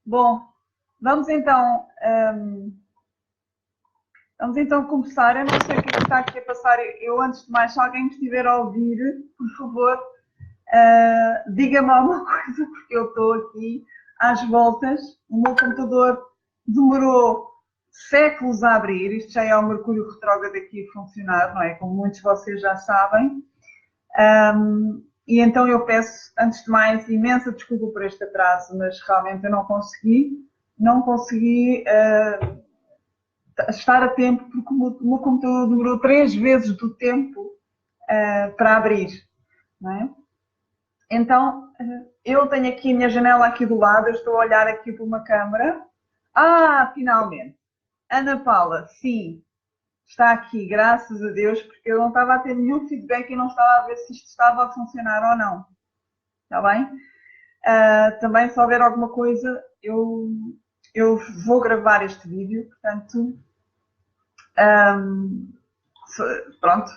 Bom, vamos então, vamos então começar. Eu não sei o que está aqui a passar. Eu, antes de mais, se alguém me estiver a ouvir, por favor, diga-me alguma coisa, porque eu estou aqui às voltas. O meu computador demorou séculos a abrir. Isto já é o Mercúrio retrógrado aqui a funcionar, não é? Como muitos de vocês já sabem. E então eu peço, antes de mais, imensa desculpa por este atraso, mas realmente eu não consegui estar a tempo, porque o meu computador demorou 3 vezes do tempo para abrir, não é? Então, eu tenho aqui a minha janela aqui do lado, eu estou a olhar aqui para uma câmara. Finalmente! Ana Paula, sim, está aqui, graças a Deus, porque eu não estava a ter nenhum feedback e não estava a ver se isto estava a funcionar ou não. Está bem? Também, se houver alguma coisa, eu vou gravar este vídeo, portanto, pronto,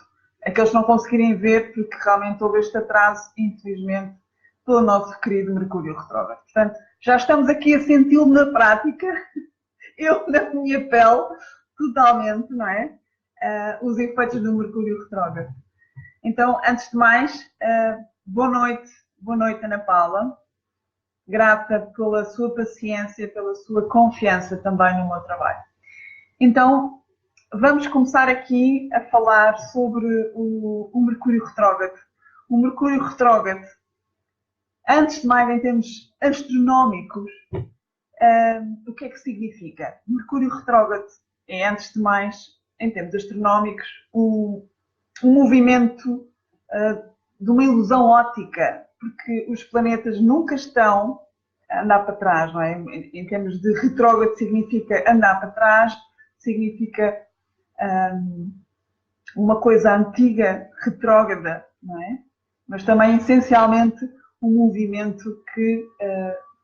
aqueles que não conseguirem ver, porque realmente houve este atraso, infelizmente, pelo nosso querido Mercúrio retrógrado. Portanto, já estamos aqui a senti-lo na prática, eu na minha pele, totalmente, não é? Os efeitos do Mercúrio retrógrado. Então, antes de mais, boa noite, Ana Paula. Grata pela sua paciência, pela sua confiança também no meu trabalho. Então, vamos começar aqui a falar sobre o Mercúrio retrógrado. O Mercúrio retrógrado, antes de mais, em termos astronómicos, o que é que significa? Mercúrio retrógrado é, antes de mais, em termos astronómicos, um movimento de uma ilusão óptica, porque os planetas nunca estão a andar para trás, não é? Em termos de retrógrado significa andar para trás, significa uma coisa antiga, retrógrada, não é? Mas também, essencialmente, um movimento que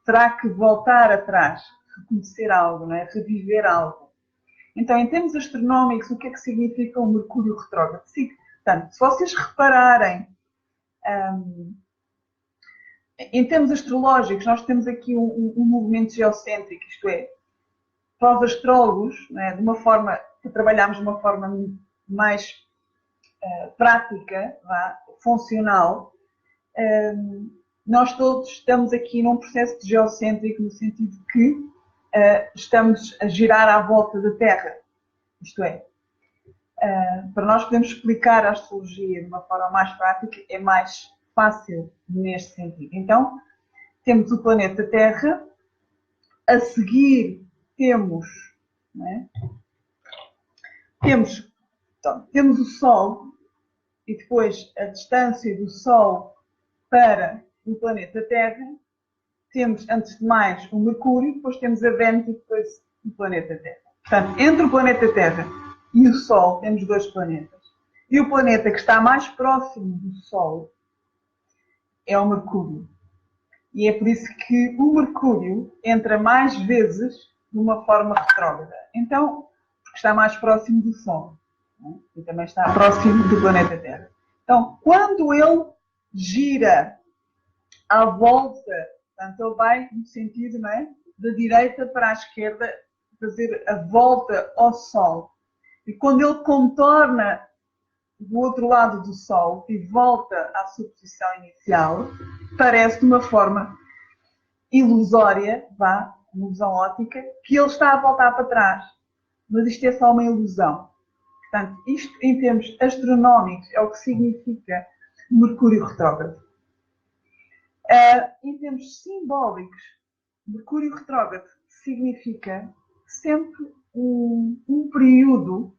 terá que voltar atrás, reconhecer algo, não é? Reviver algo. Então, em termos astronómicos, o que é que significa o Mercúrio retrógrado? Portanto, se vocês repararem, em termos astrológicos, nós temos aqui um movimento geocêntrico, isto é, para os astrólogos, né, de uma forma que trabalhamos de uma forma mais prática, funcional, nós todos estamos aqui num processo de geocêntrico, no sentido que estamos a girar à volta da Terra. Isto é, para nós podermos explicar a astrologia de uma forma mais prática, é mais fácil neste sentido. Então, temos o planeta Terra, a seguir temos, né, temos o Sol, e depois a distância do Sol para o planeta Terra, temos, antes de mais, o Mercúrio, depois temos a Vênus e depois o planeta Terra. Portanto, entre o planeta Terra e o Sol temos dois planetas. E o planeta que está mais próximo do Sol é o Mercúrio. E é por isso que o Mercúrio entra mais vezes de uma forma retrógrada. Então, porque está mais próximo do Sol, né? E também está próximo do planeta Terra. Então, quando ele gira à volta, portanto, ele vai no sentido, não é, da direita para a esquerda, fazer a volta ao Sol. E quando ele contorna do outro lado do Sol e volta à sua posição inicial, parece de uma forma ilusória, uma ilusão óptica, que ele está a voltar para trás. Mas isto é só uma ilusão. Portanto, isto em termos astronómicos é o que significa Mercúrio retrógrado. Em termos simbólicos, Mercúrio retrógrado significa sempre um período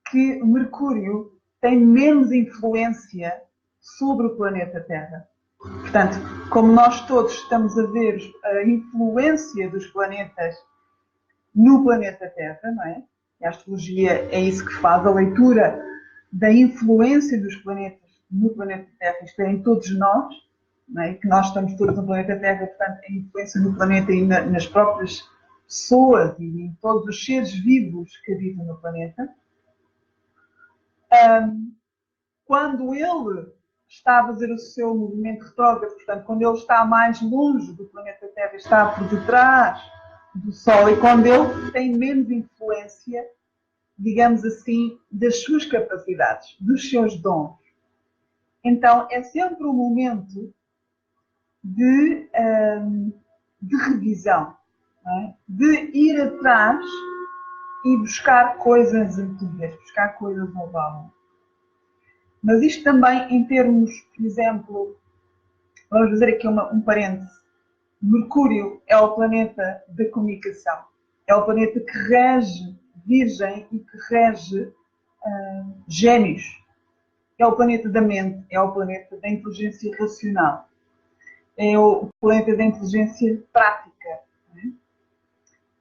que Mercúrio tem menos influência sobre o planeta Terra. Portanto, como nós todos estamos a ver a influência dos planetas no planeta Terra, não é? E a astrologia é isso que faz, a leitura da influência dos planetas no planeta Terra, isto é, em todos nós, não é? Que nós estamos todos no planeta Terra, portanto, a influência no planeta e nas próprias pessoas e em todos os seres vivos que habitam no planeta. Quando ele está a fazer o seu movimento retrógrado, portanto, quando ele está mais longe do planeta Terra, está por detrás do Sol e quando ele tem menos influência, digamos assim, das suas capacidades, dos seus dons. Então é sempre um momento de revisão, não é? De ir atrás e buscar coisas antigas, buscar coisas novas. Mas isto também em termos, por exemplo, vamos fazer aqui um parêntese. Mercúrio é o planeta da comunicação. É o planeta que rege Virgem e que rege Gêmeos. É o planeta da mente, é o planeta da inteligência racional. É o planeta da inteligência prática.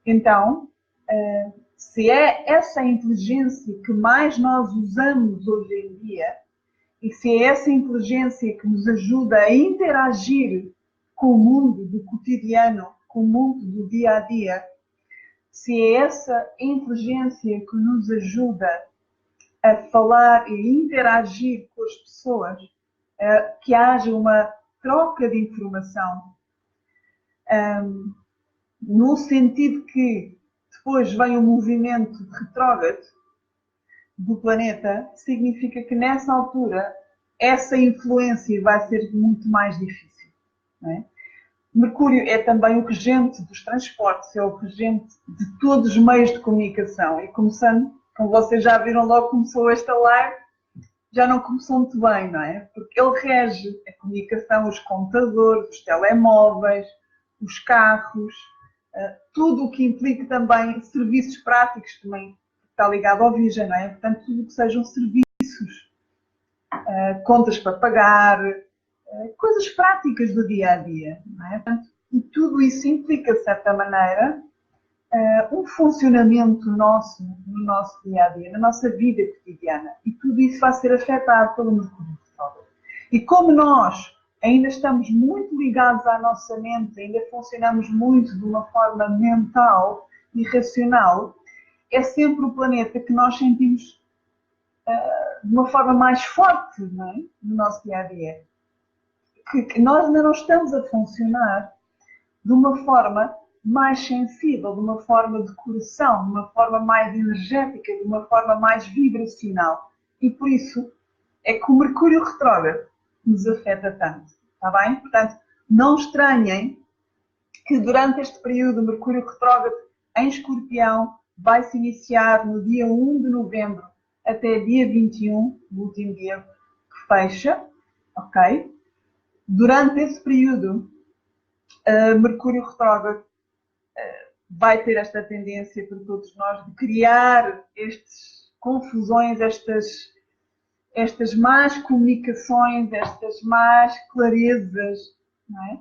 Então, se é essa inteligência que mais nós usamos hoje em dia, e se é essa inteligência que nos ajuda a interagir com o mundo do cotidiano, com o mundo do dia a dia, se é essa inteligência que nos ajuda a falar e interagir com as pessoas, que haja uma troca de informação, no sentido que depois vem o movimento retrógrado do planeta, significa que nessa altura essa influência vai ser muito mais difícil. Não é? Mercúrio é também o regente dos transportes, é o regente de todos os meios de comunicação. E começando, como vocês já viram logo, começou esta live, já não começou muito bem, não é? Porque ele rege a comunicação, os computadores, os telemóveis, os carros, tudo o que implica também serviços práticos também está ligado ao Virgem, não é? Portanto, tudo o que sejam serviços, contas para pagar, coisas práticas do dia a dia, não é? Portanto, e tudo isso implica, de certa maneira, um funcionamento nosso, no nosso dia a dia, na nossa vida cotidiana. E tudo isso vai ser afetado pelo Mercúrio retrógrado. E como nós ainda estamos muito ligados à nossa mente, ainda funcionamos muito de uma forma mental e racional, é sempre o planeta que nós sentimos de uma forma mais forte, não é? No nosso dia a dia. Que nós ainda não estamos a funcionar de uma forma mais sensível, de uma forma de coração, de uma forma mais energética, de uma forma mais vibracional. E por isso é que o Mercúrio retrógrado nos afeta tanto. Está bem? Portanto, não estranhem que durante este período o Mercúrio retrógrado em Escorpião vai se iniciar no dia 1 de novembro até dia 21, o último dia que fecha, ok? Durante esse período, Mercúrio retrógrado vai ter esta tendência para todos nós de criar estas confusões, estas más comunicações, estas más clarezas, não é?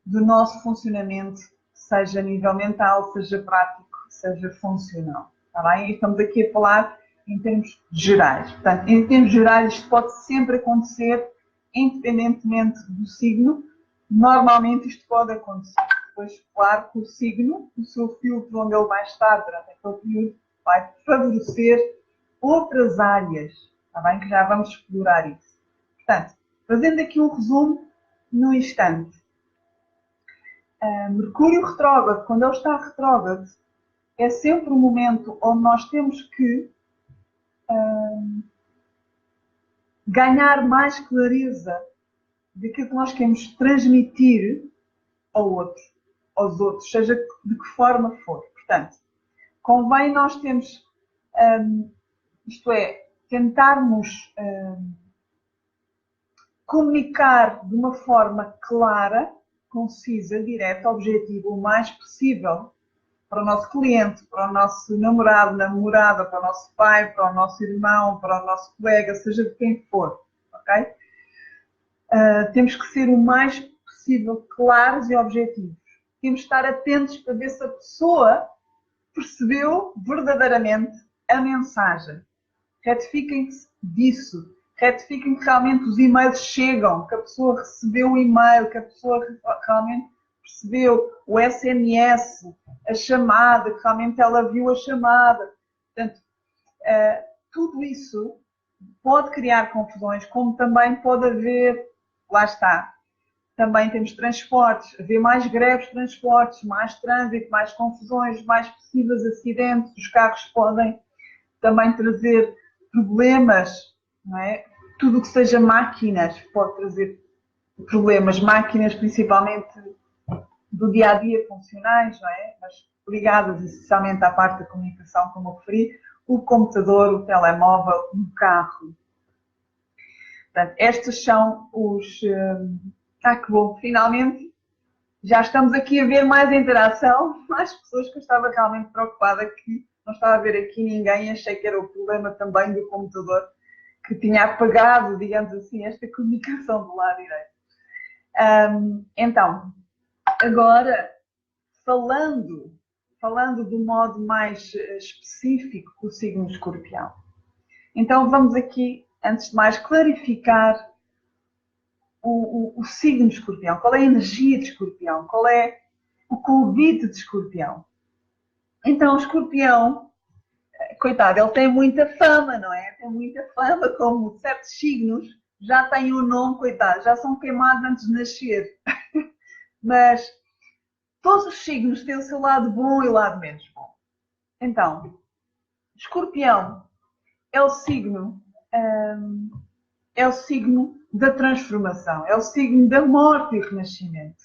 Do nosso funcionamento, seja a nível mental, seja prático, seja funcional. Está bem? E estamos aqui a falar em termos gerais. Portanto, em termos gerais, isto pode sempre acontecer, independentemente do signo. Normalmente isto pode acontecer. Depois, claro que o signo, o seu filtro onde ele vai estar durante aquele período, vai favorecer outras áreas. Está bem? Que já vamos explorar isso. Portanto, fazendo aqui um resumo no instante. Mercúrio retrógrado, quando ele está retrógrado, é sempre um momento onde nós temos que ganhar mais clareza daquilo que nós queremos transmitir aos outros, seja de que forma for. Portanto, convém nós termos, isto é, tentarmos comunicar de uma forma clara, concisa, direta, objetiva, o mais possível para o nosso cliente, para o nosso namorado, namorada, para o nosso pai, para o nosso irmão, para o nosso colega, seja de quem for, ok? Temos que ser o mais possível claros e objetivos. Temos que estar atentos para ver se a pessoa percebeu verdadeiramente a mensagem. Retifiquem-se disso. Retifiquem que realmente os e-mails chegam, que a pessoa recebeu o e-mail, que a pessoa realmente percebeu o SMS, a chamada, que realmente ela viu a chamada. Portanto, tudo isso pode criar confusões, como também pode haver, lá está, também temos transportes, haver mais greves de transportes, mais trânsito, mais confusões, mais possíveis acidentes, os carros podem também trazer problemas, não é? Tudo o que seja máquinas pode trazer problemas, máquinas principalmente do dia a dia funcionais, não é? Mas ligadas essencialmente à parte da comunicação, como eu referi, o computador, o telemóvel, o carro. Portanto, estes são os... que bom, finalmente já estamos aqui a ver mais interação, mais pessoas que eu estava realmente preocupada que não estava a ver aqui ninguém, achei que era o problema também do computador, que tinha apagado, digamos assim, esta comunicação do lado direito. Então, agora, falando do modo mais específico do signo de Escorpião. Então, vamos aqui, antes de mais, clarificar o signo de Escorpião, qual é a energia de Escorpião, qual é o convite de Escorpião. Então, o Escorpião, coitado, ele tem muita fama, não é? Tem muita fama, como certos signos já têm o nome, coitado, já são queimados antes de nascer. Mas todos os signos têm o seu lado bom e o lado menos bom. Então, Escorpião é o signo da transformação, é o signo da morte e renascimento,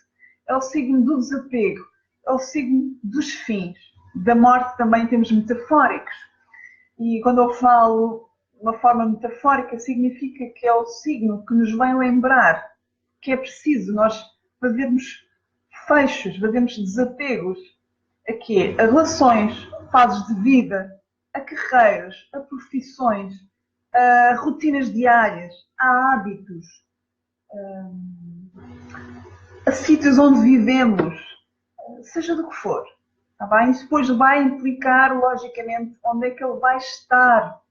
é o signo do desapego, é o signo dos fins. Da morte também temos metafóricos. E quando eu falo de uma forma metafórica, significa que é o signo que nos vem lembrar que é preciso nós fazermos fechos, fazermos desapegos a quê? A relações, fases de vida, a carreiras, a profissões, a rotinas diárias, a hábitos, a sítios onde vivemos, seja do que for. Tá bem? Isso depois vai implicar, logicamente, onde é que ele vai estar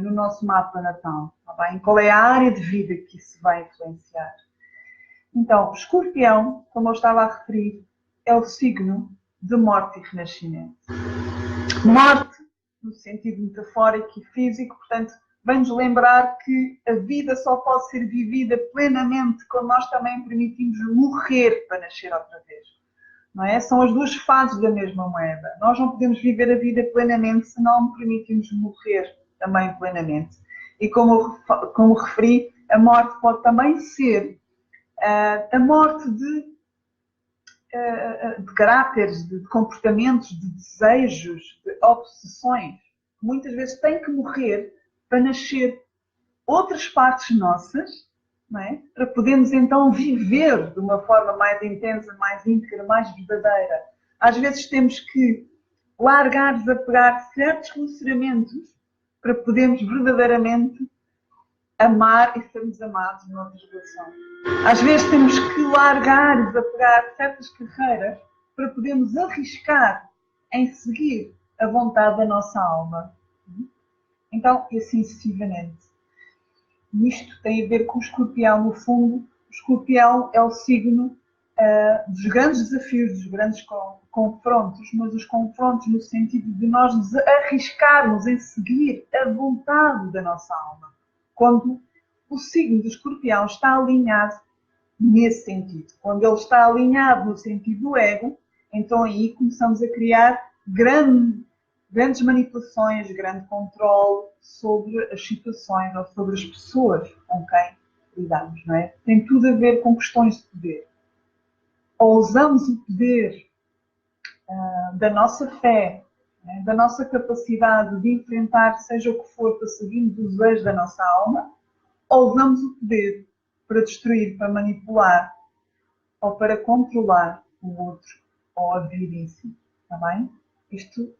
no nosso mapa natal. Tá bem? Qual é a área de vida que isso vai influenciar. Então, Escorpião, como eu estava a referir, é o signo de morte e renascimento. Morte, no sentido metafórico e físico, portanto, vem-nos lembrar que a vida só pode ser vivida plenamente quando nós também permitimos morrer para nascer outra vez. Não é? São as duas faces da mesma moeda. Nós não podemos viver a vida plenamente se não permitimos morrer também plenamente. E como referi, a morte pode também ser a morte de caráteres, de comportamentos, de desejos, de obsessões, que muitas vezes têm que morrer para nascer outras partes nossas, não é? Para podermos então viver de uma forma mais intensa, mais íntegra, mais verdadeira. Às vezes temos que largar, desapegar certos relacionamentos para podermos verdadeiramente amar e sermos amados noutra relação. Às vezes temos que largar e desapegar certas carreiras para podermos arriscar em seguir a vontade da nossa alma. Então, e assim sucessivamente. Isto tem a ver com o Escorpião. No fundo, o Escorpião é o signo dos grandes desafios, dos grandes confrontos, mas os confrontos no sentido de nós nos arriscarmos em seguir a vontade da nossa alma. Quando o signo do Escorpião está alinhado nesse sentido. Quando ele está alinhado no sentido do ego, então aí começamos a criar grandes manipulações, grande controle sobre as situações ou sobre as pessoas com quem lidamos, não é? Tem tudo a ver com questões de poder. Ou usamos o poder da nossa fé, né, da nossa capacidade de enfrentar seja o que for para seguir os desejos da nossa alma, ou usamos o poder para destruir, para manipular ou para controlar o outro ou a vida em si. Está bem? Isto,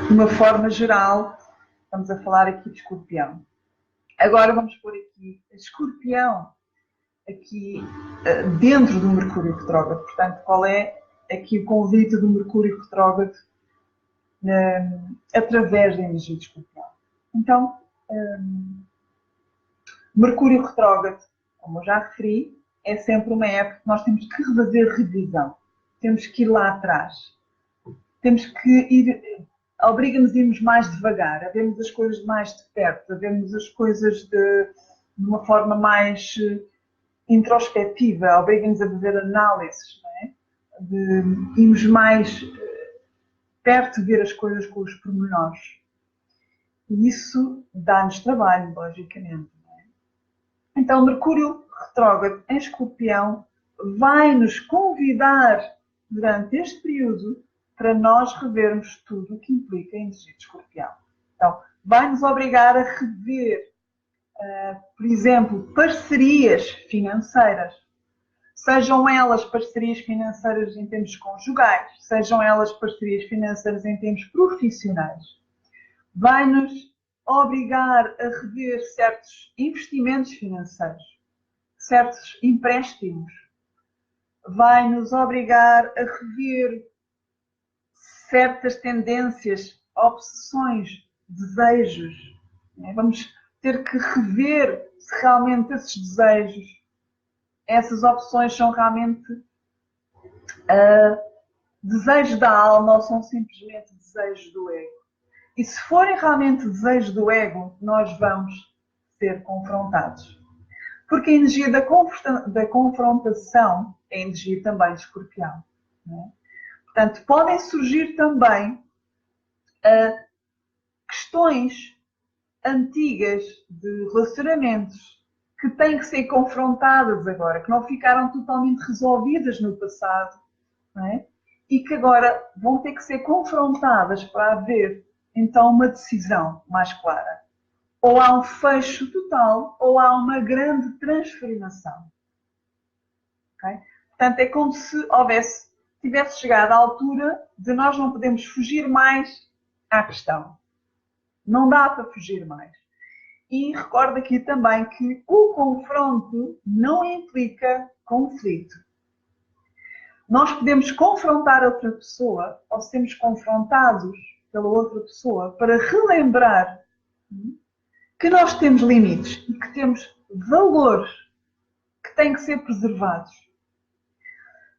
de uma forma geral, estamos a falar aqui de Escorpião. Agora vamos pôr aqui Escorpião, aqui dentro do Mercúrio retrógrado. Portanto, qual é aqui o convite do Mercúrio retrógrado através da energia de Escorpião? Então, Mercúrio retrógrado, como eu já referi, é sempre uma época que nós temos que fazer revisão. Temos que ir lá atrás. Temos que ir, obriga-nos a irmos mais devagar, a vermos as coisas mais de perto, a vermos as coisas de uma forma mais introspectiva, obriga-nos a fazer análises, não é? De irmos mais perto de ver as coisas com os pormenores. E isso dá-nos trabalho, logicamente. Não é? Então, Mercúrio retrógrado em Escorpião vai nos convidar durante este período para nós revermos tudo o que implica a energia de Escorpião. Então, vai nos obrigar a rever, por exemplo, parcerias financeiras. Sejam elas parcerias financeiras em termos conjugais, sejam elas parcerias financeiras em termos profissionais. Vai-nos obrigar a rever certos investimentos financeiros, certos empréstimos. Vai-nos obrigar a rever certas tendências, obsessões, desejos. Vamos ter que rever se realmente esses desejos, essas opções são realmente desejos da alma ou são simplesmente desejos do ego. E se forem realmente desejos do ego, nós vamos ser confrontados. Porque a energia da confrontação é a energia também de Escorpião. Não é? Portanto, podem surgir também questões antigas de relacionamentos que têm que ser confrontadas agora, que não ficaram totalmente resolvidas no passado, não é? E que agora vão ter que ser confrontadas para haver, então, uma decisão mais clara. Ou há um fecho total, ou há uma grande transformação. Okay? Portanto, é como se tivesse chegado à altura de nós não podemos fugir mais à questão. Não dá para fugir mais. E recordo aqui também que o confronto não implica conflito. Nós podemos confrontar outra pessoa, ou sermos confrontados pela outra pessoa, para relembrar que nós temos limites e que temos valores que têm que ser preservados.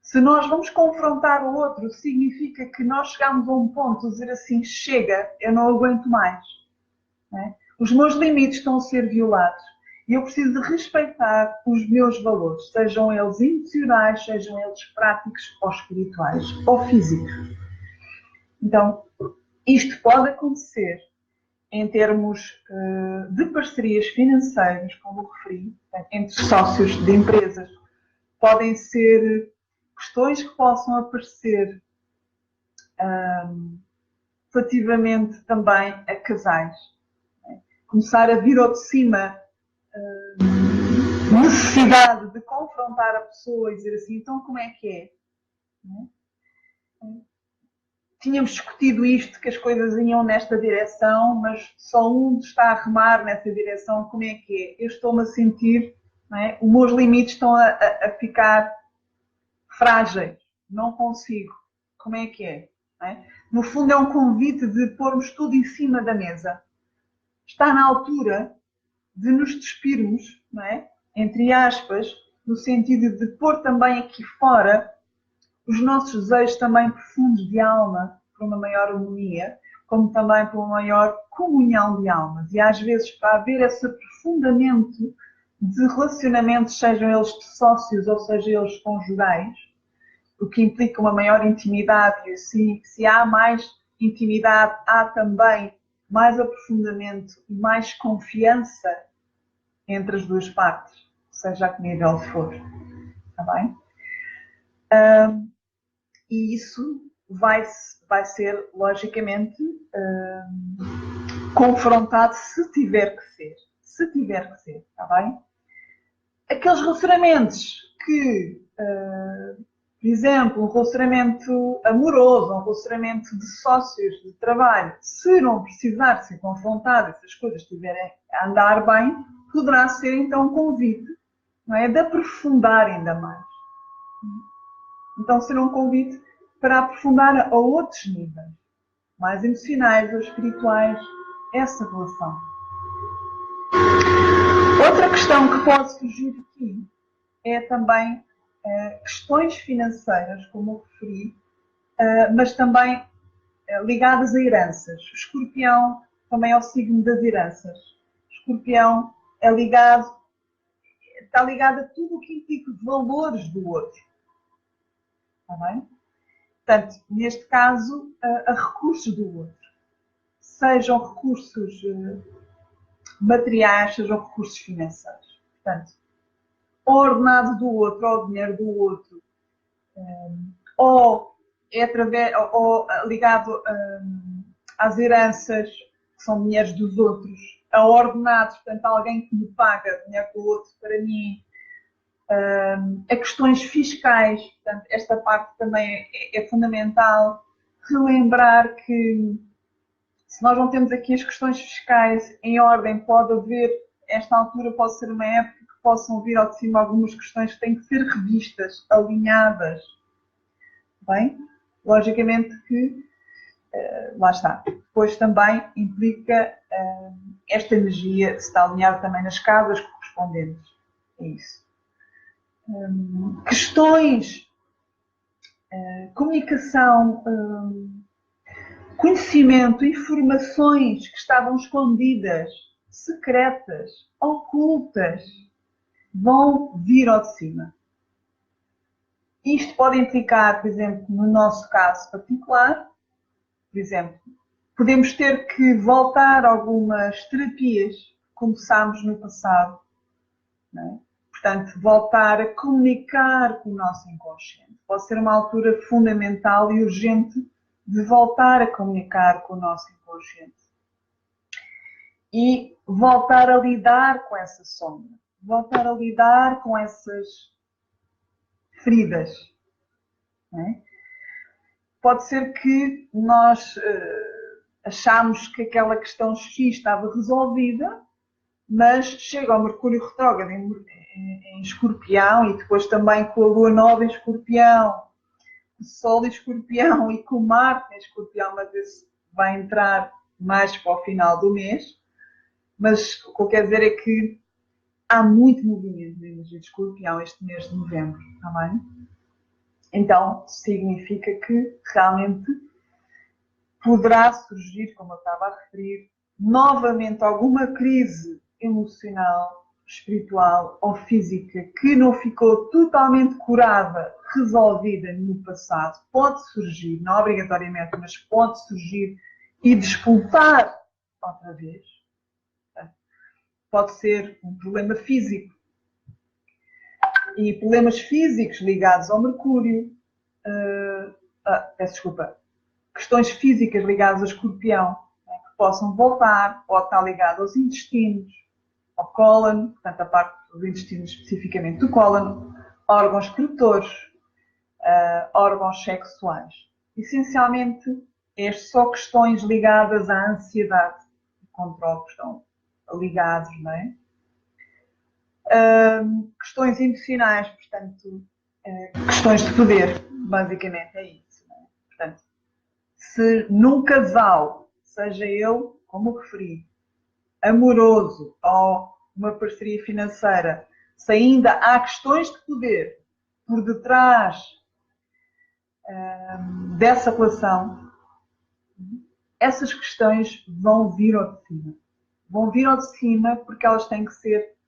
Se nós vamos confrontar o outro, significa que nós chegamos a um ponto de dizer assim, chega, eu não aguento mais. Não é? Os meus limites estão a ser violados e eu preciso de respeitar os meus valores, sejam eles emocionais, sejam eles práticos ou espirituais ou físicos. Então, isto pode acontecer em termos de parcerias financeiras, como eu referi, entre sócios de empresas. Podem ser questões que possam aparecer relativamente também a casais. Começar a vir ao de cima necessidade de confrontar a pessoa e dizer assim, então como é que é? Tínhamos discutido isto, que as coisas iam nesta direção, mas só um está a remar nessa direção, como é que é? Eu estou-me a sentir, não é? Os meus limites estão a ficar frágeis, não consigo. Como é que é? Não é? No fundo é um convite de pormos tudo em cima da mesa. Está na altura de nos despirmos, não é? Entre aspas, no sentido de pôr também aqui fora os nossos desejos também profundos de alma, para uma maior harmonia, como também para uma maior comunhão de almas. E às vezes, para haver esse aprofundamento de relacionamentos, sejam eles de sócios ou sejam eles conjugais, o que implica uma maior intimidade, e se há mais intimidade, há também mais aprofundamento e mais confiança entre as duas partes, seja a que nível for. Está bem? E isso vai ser, logicamente, confrontado se tiver que ser. Se tiver que ser, está bem? Aqueles relacionamentos que, por exemplo, um relacionamento amoroso, um relacionamento de sócios de trabalho, se não precisar ser confrontado, se as coisas estiverem a andar bem, poderá ser então um convite, não é? De aprofundar ainda mais. Então, será um convite para aprofundar a outros níveis, mais emocionais ou espirituais, essa relação. Outra questão que pode surgir aqui é também questões financeiras, como eu referi, mas também ligadas a heranças. O Escorpião também é o signo das heranças. O Escorpião é ligado, está ligado a tudo o que implica valores do outro. Está bem? Portanto, neste caso, a recursos do outro. Sejam recursos materiais, sejam recursos financeiros. Portanto, o ordenado do outro, ou o dinheiro do outro, ou ligado às heranças, que são dinheiros dos outros, a ordenados, portanto, alguém que me paga dinheiro do outro para mim, a questões fiscais, portanto, esta parte também é fundamental. Relembrar que, se nós não temos aqui as questões fiscais em ordem, pode haver, esta altura pode ser uma época que possam vir ao de cima algumas questões que têm que ser revistas, alinhadas. Bem, logicamente que, lá está. Depois também implica esta energia se está alinhada também nas casas correspondentes. É isso. Questões, comunicação, conhecimento, informações que estavam escondidas, secretas, ocultas, vão vir ao de cima. Isto pode implicar, por exemplo, no nosso caso particular, por exemplo, podemos ter que voltar a algumas terapias que começámos no passado, não é? Portanto, voltar a comunicar com o nosso inconsciente. Pode ser uma altura fundamental e urgente de voltar a comunicar com o nosso inconsciente. E voltar a lidar com essa sombra. Voltar a lidar com essas feridas. Não é? Pode ser que nós achamos que aquela questão X estava resolvida, mas chega ao Mercúrio retrógrado em Escorpião e depois também com a Lua Nova em Escorpião, o Sol em Escorpião e com o Marte em Escorpião, mas esse vai entrar mais para o final do mês. Mas o que eu quero dizer é que há muito movimento na energia de Escorpião este mês de novembro, está bem? Então, significa que realmente poderá surgir, como eu estava a referir, novamente alguma crise emocional, espiritual ou física que não ficou totalmente curada, resolvida no passado. Pode surgir, não obrigatoriamente, mas pode surgir e despoltar outra vez. Pode ser um problema físico. E problemas físicos ligados ao Mercúrio, peço desculpa, questões físicas ligadas a Escorpião, que possam voltar, pode estar ligado aos intestinos, ao cólon, portanto a parte dos intestinos especificamente do cólon, órgãos excretores, órgãos sexuais. Essencialmente, estas são questões ligadas à ansiedade e controle que estão ligados, não é? Questões emocionais, portanto, questões de poder, basicamente é isso. Não é? Portanto, se num casal, seja ele, como referi, amoroso ou uma parceria financeira, se ainda há questões de poder por detrás dessa relação, essas questões vão vir ao de cima. Vão vir ao de cima porque elas têm que ser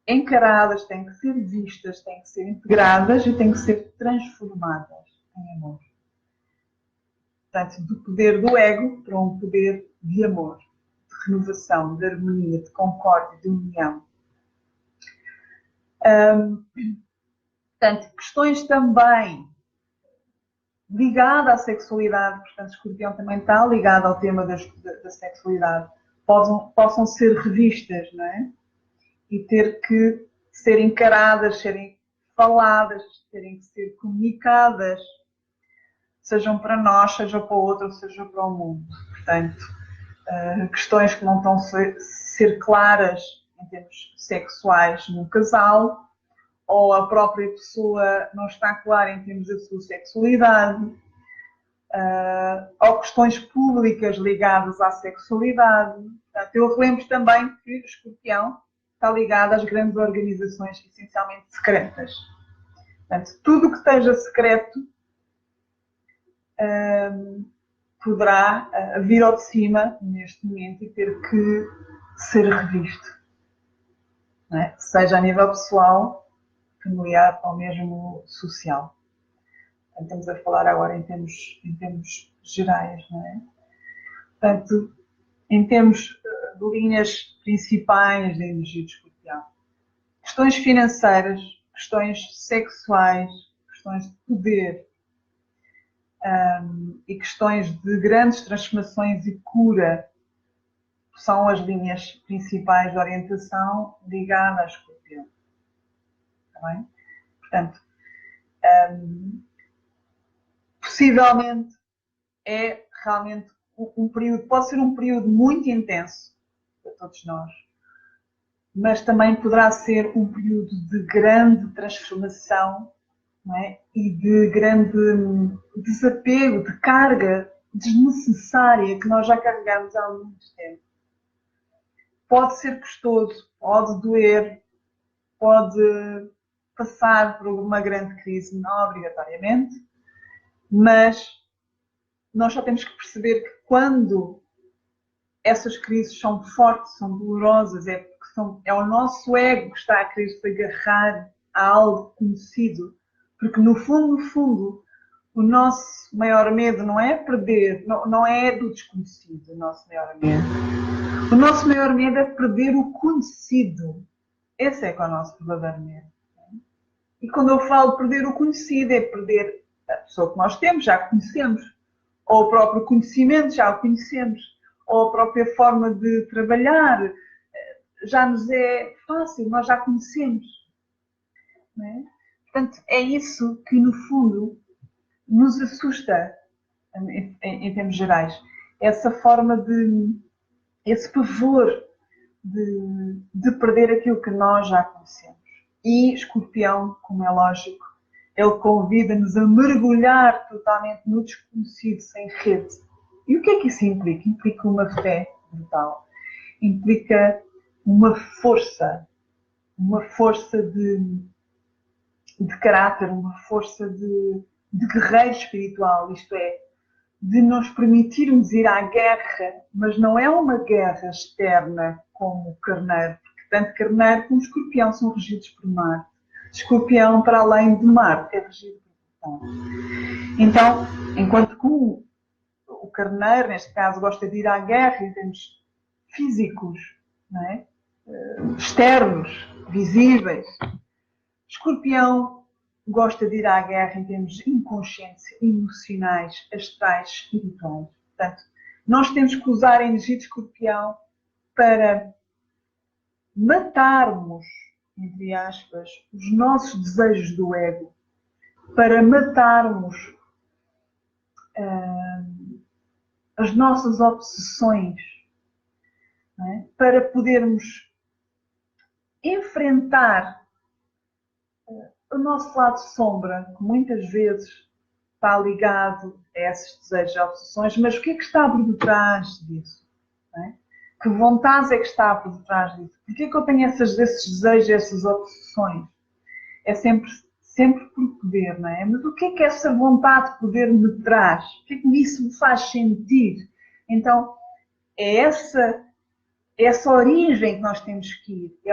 encaradas, têm que ser vistas, têm que ser integradas e têm que ser transformadas em amor. Portanto, do poder do ego para um poder de amor, de renovação, de harmonia, de concórdia, de união. Portanto, questões também ligadas à sexualidade, portanto, Escorpião também está ligado ao tema da sexualidade, possam ser revistas, não é? E ter que ser encaradas, serem faladas, terem que ser comunicadas, sejam para nós, seja para o outro, seja para o mundo. Portanto, questões que não estão a ser claras em termos sexuais no casal, ou a própria pessoa não está clara em termos da sua sexualidade, ou questões públicas ligadas à sexualidade. Portanto, eu relembro também que o Escorpião está ligado às grandes organizações essencialmente secretas. Portanto, tudo o que esteja secreto poderá vir ao de cima neste momento e ter que ser revisto. não é? Seja a nível pessoal, familiar ou mesmo social. Portanto, estamos a falar agora em termos gerais, não é? Portanto, em termos de linhas principais da energia de Escorpião. Questões financeiras, questões sexuais, questões de poder e questões de grandes transformações e cura são as linhas principais de orientação ligada a Escorpião. Está bem? Portanto, possivelmente é realmente um período, pode ser um período muito intenso para todos nós, mas também poderá ser um período de grande transformação, não é? E de grande desapego, de carga desnecessária que nós já carregamos há muito tempo. Pode ser custoso, pode doer, pode passar por uma grande crise, não obrigatoriamente, mas nós só temos que perceber que quando essas crises são fortes, são dolorosas, é o nosso ego que está a querer se agarrar a algo conhecido, porque no fundo, o nosso maior medo não é perder, não é do desconhecido, o nosso maior medo. O nosso maior medo é perder o conhecido. Esse é que é o nosso verdadeiro medo. E quando eu falo perder o conhecido, é perder a pessoa que nós temos, já conhecemos, ou o próprio conhecimento, já o conhecemos, ou a própria forma de trabalhar, já nos é fácil, nós já conhecemos. Não é? Portanto, é isso que, no fundo, nos assusta, em termos gerais. Essa forma de, esse pavor de perder aquilo que nós já conhecemos. E Escorpião, como é lógico, ele convida-nos a mergulhar totalmente no desconhecido, sem rede. E o que é que isso implica? Implica uma fé brutal. Implica uma força de caráter, uma força de guerreiro espiritual, isto é, de nos permitirmos ir à guerra, mas não é uma guerra externa como o carneiro, porque tanto carneiro como escorpião são regidos por Marte. Escorpião, para além de Marte, é regido por Plutão. Então, enquanto que o carneiro, neste caso, gosta de ir à guerra em termos físicos, não é? Externos, visíveis, Escorpião gosta de ir à guerra em termos inconscientes, emocionais, astrais, espirituais. Portanto, nós temos que usar a energia de Escorpião para matarmos, entre aspas, os nossos desejos do ego, para matarmos as nossas obsessões, não é? Para podermos enfrentar o nosso lado sombra, que muitas vezes está ligado a esses desejos e obsessões, mas o que é que está por detrás disso? Não é? Que vontade é que está por detrás disso? Porquê é que eu tenho esses desejos e essas obsessões? É sempre por poder, não é? Mas o que é que essa vontade de poder me traz? O que é que isso me faz sentir? Então, é essa origem que nós temos que ir, é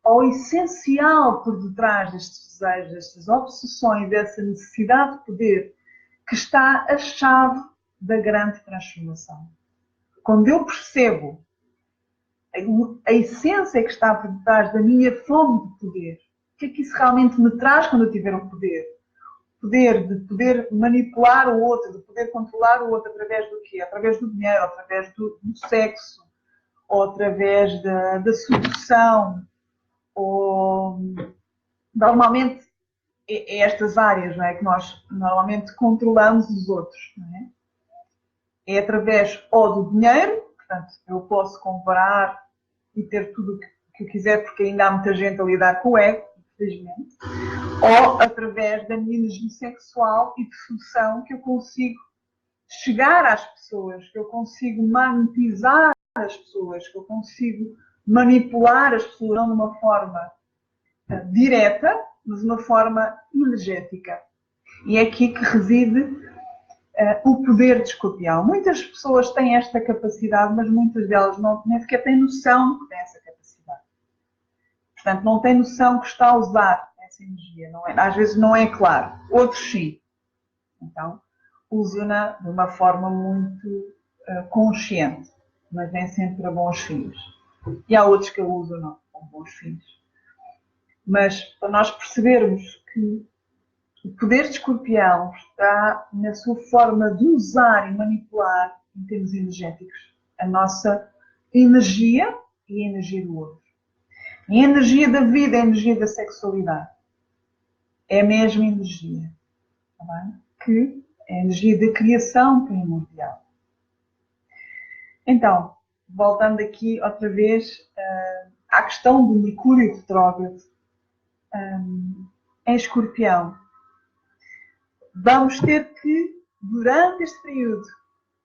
ao essencial por detrás destes desejos, destas obsessões, dessa necessidade de poder, que está a chave da grande transformação. Quando eu percebo a essência que está por detrás da minha fome de poder, o que é que isso realmente me traz quando eu tiver o poder? O poder de poder manipular o outro, de poder controlar o outro através do quê? Através do dinheiro, através do sexo, ou através da sedução, ou normalmente é estas áreas, não é, que nós normalmente controlamos os outros. Não é? É através ou do dinheiro, portanto, eu posso comprar e ter tudo o que eu quiser, porque ainda há muita gente a lidar com o ego, infelizmente, ou através da minha energia sexual e de sedução, que eu consigo chegar às pessoas, que eu consigo magnetizar as pessoas, que eu consigo manipular as pessoas não de uma forma direta, mas de uma forma energética. E é aqui que reside o poder de Escorpião. Muitas pessoas têm esta capacidade, mas muitas delas nem sequer têm noção que têm essa capacidade. Portanto, não tem noção que está a usar essa energia. Não é, às vezes não é claro. Outros sim. Então, usa-na de uma forma muito consciente, mas nem sempre para bons fins. E há outros que a usam não, com bons fins. Mas para nós percebermos que o poder de Escorpião está na sua forma de usar e manipular, em termos energéticos, a nossa energia e a energia do outro. E a energia da vida, a energia da sexualidade. É a mesma energia. Tá bem? Que é a energia da criação primordial. Então, voltando aqui outra vez à questão do Mercúrio retrógrado em Escorpião. Vamos ter que, durante este período,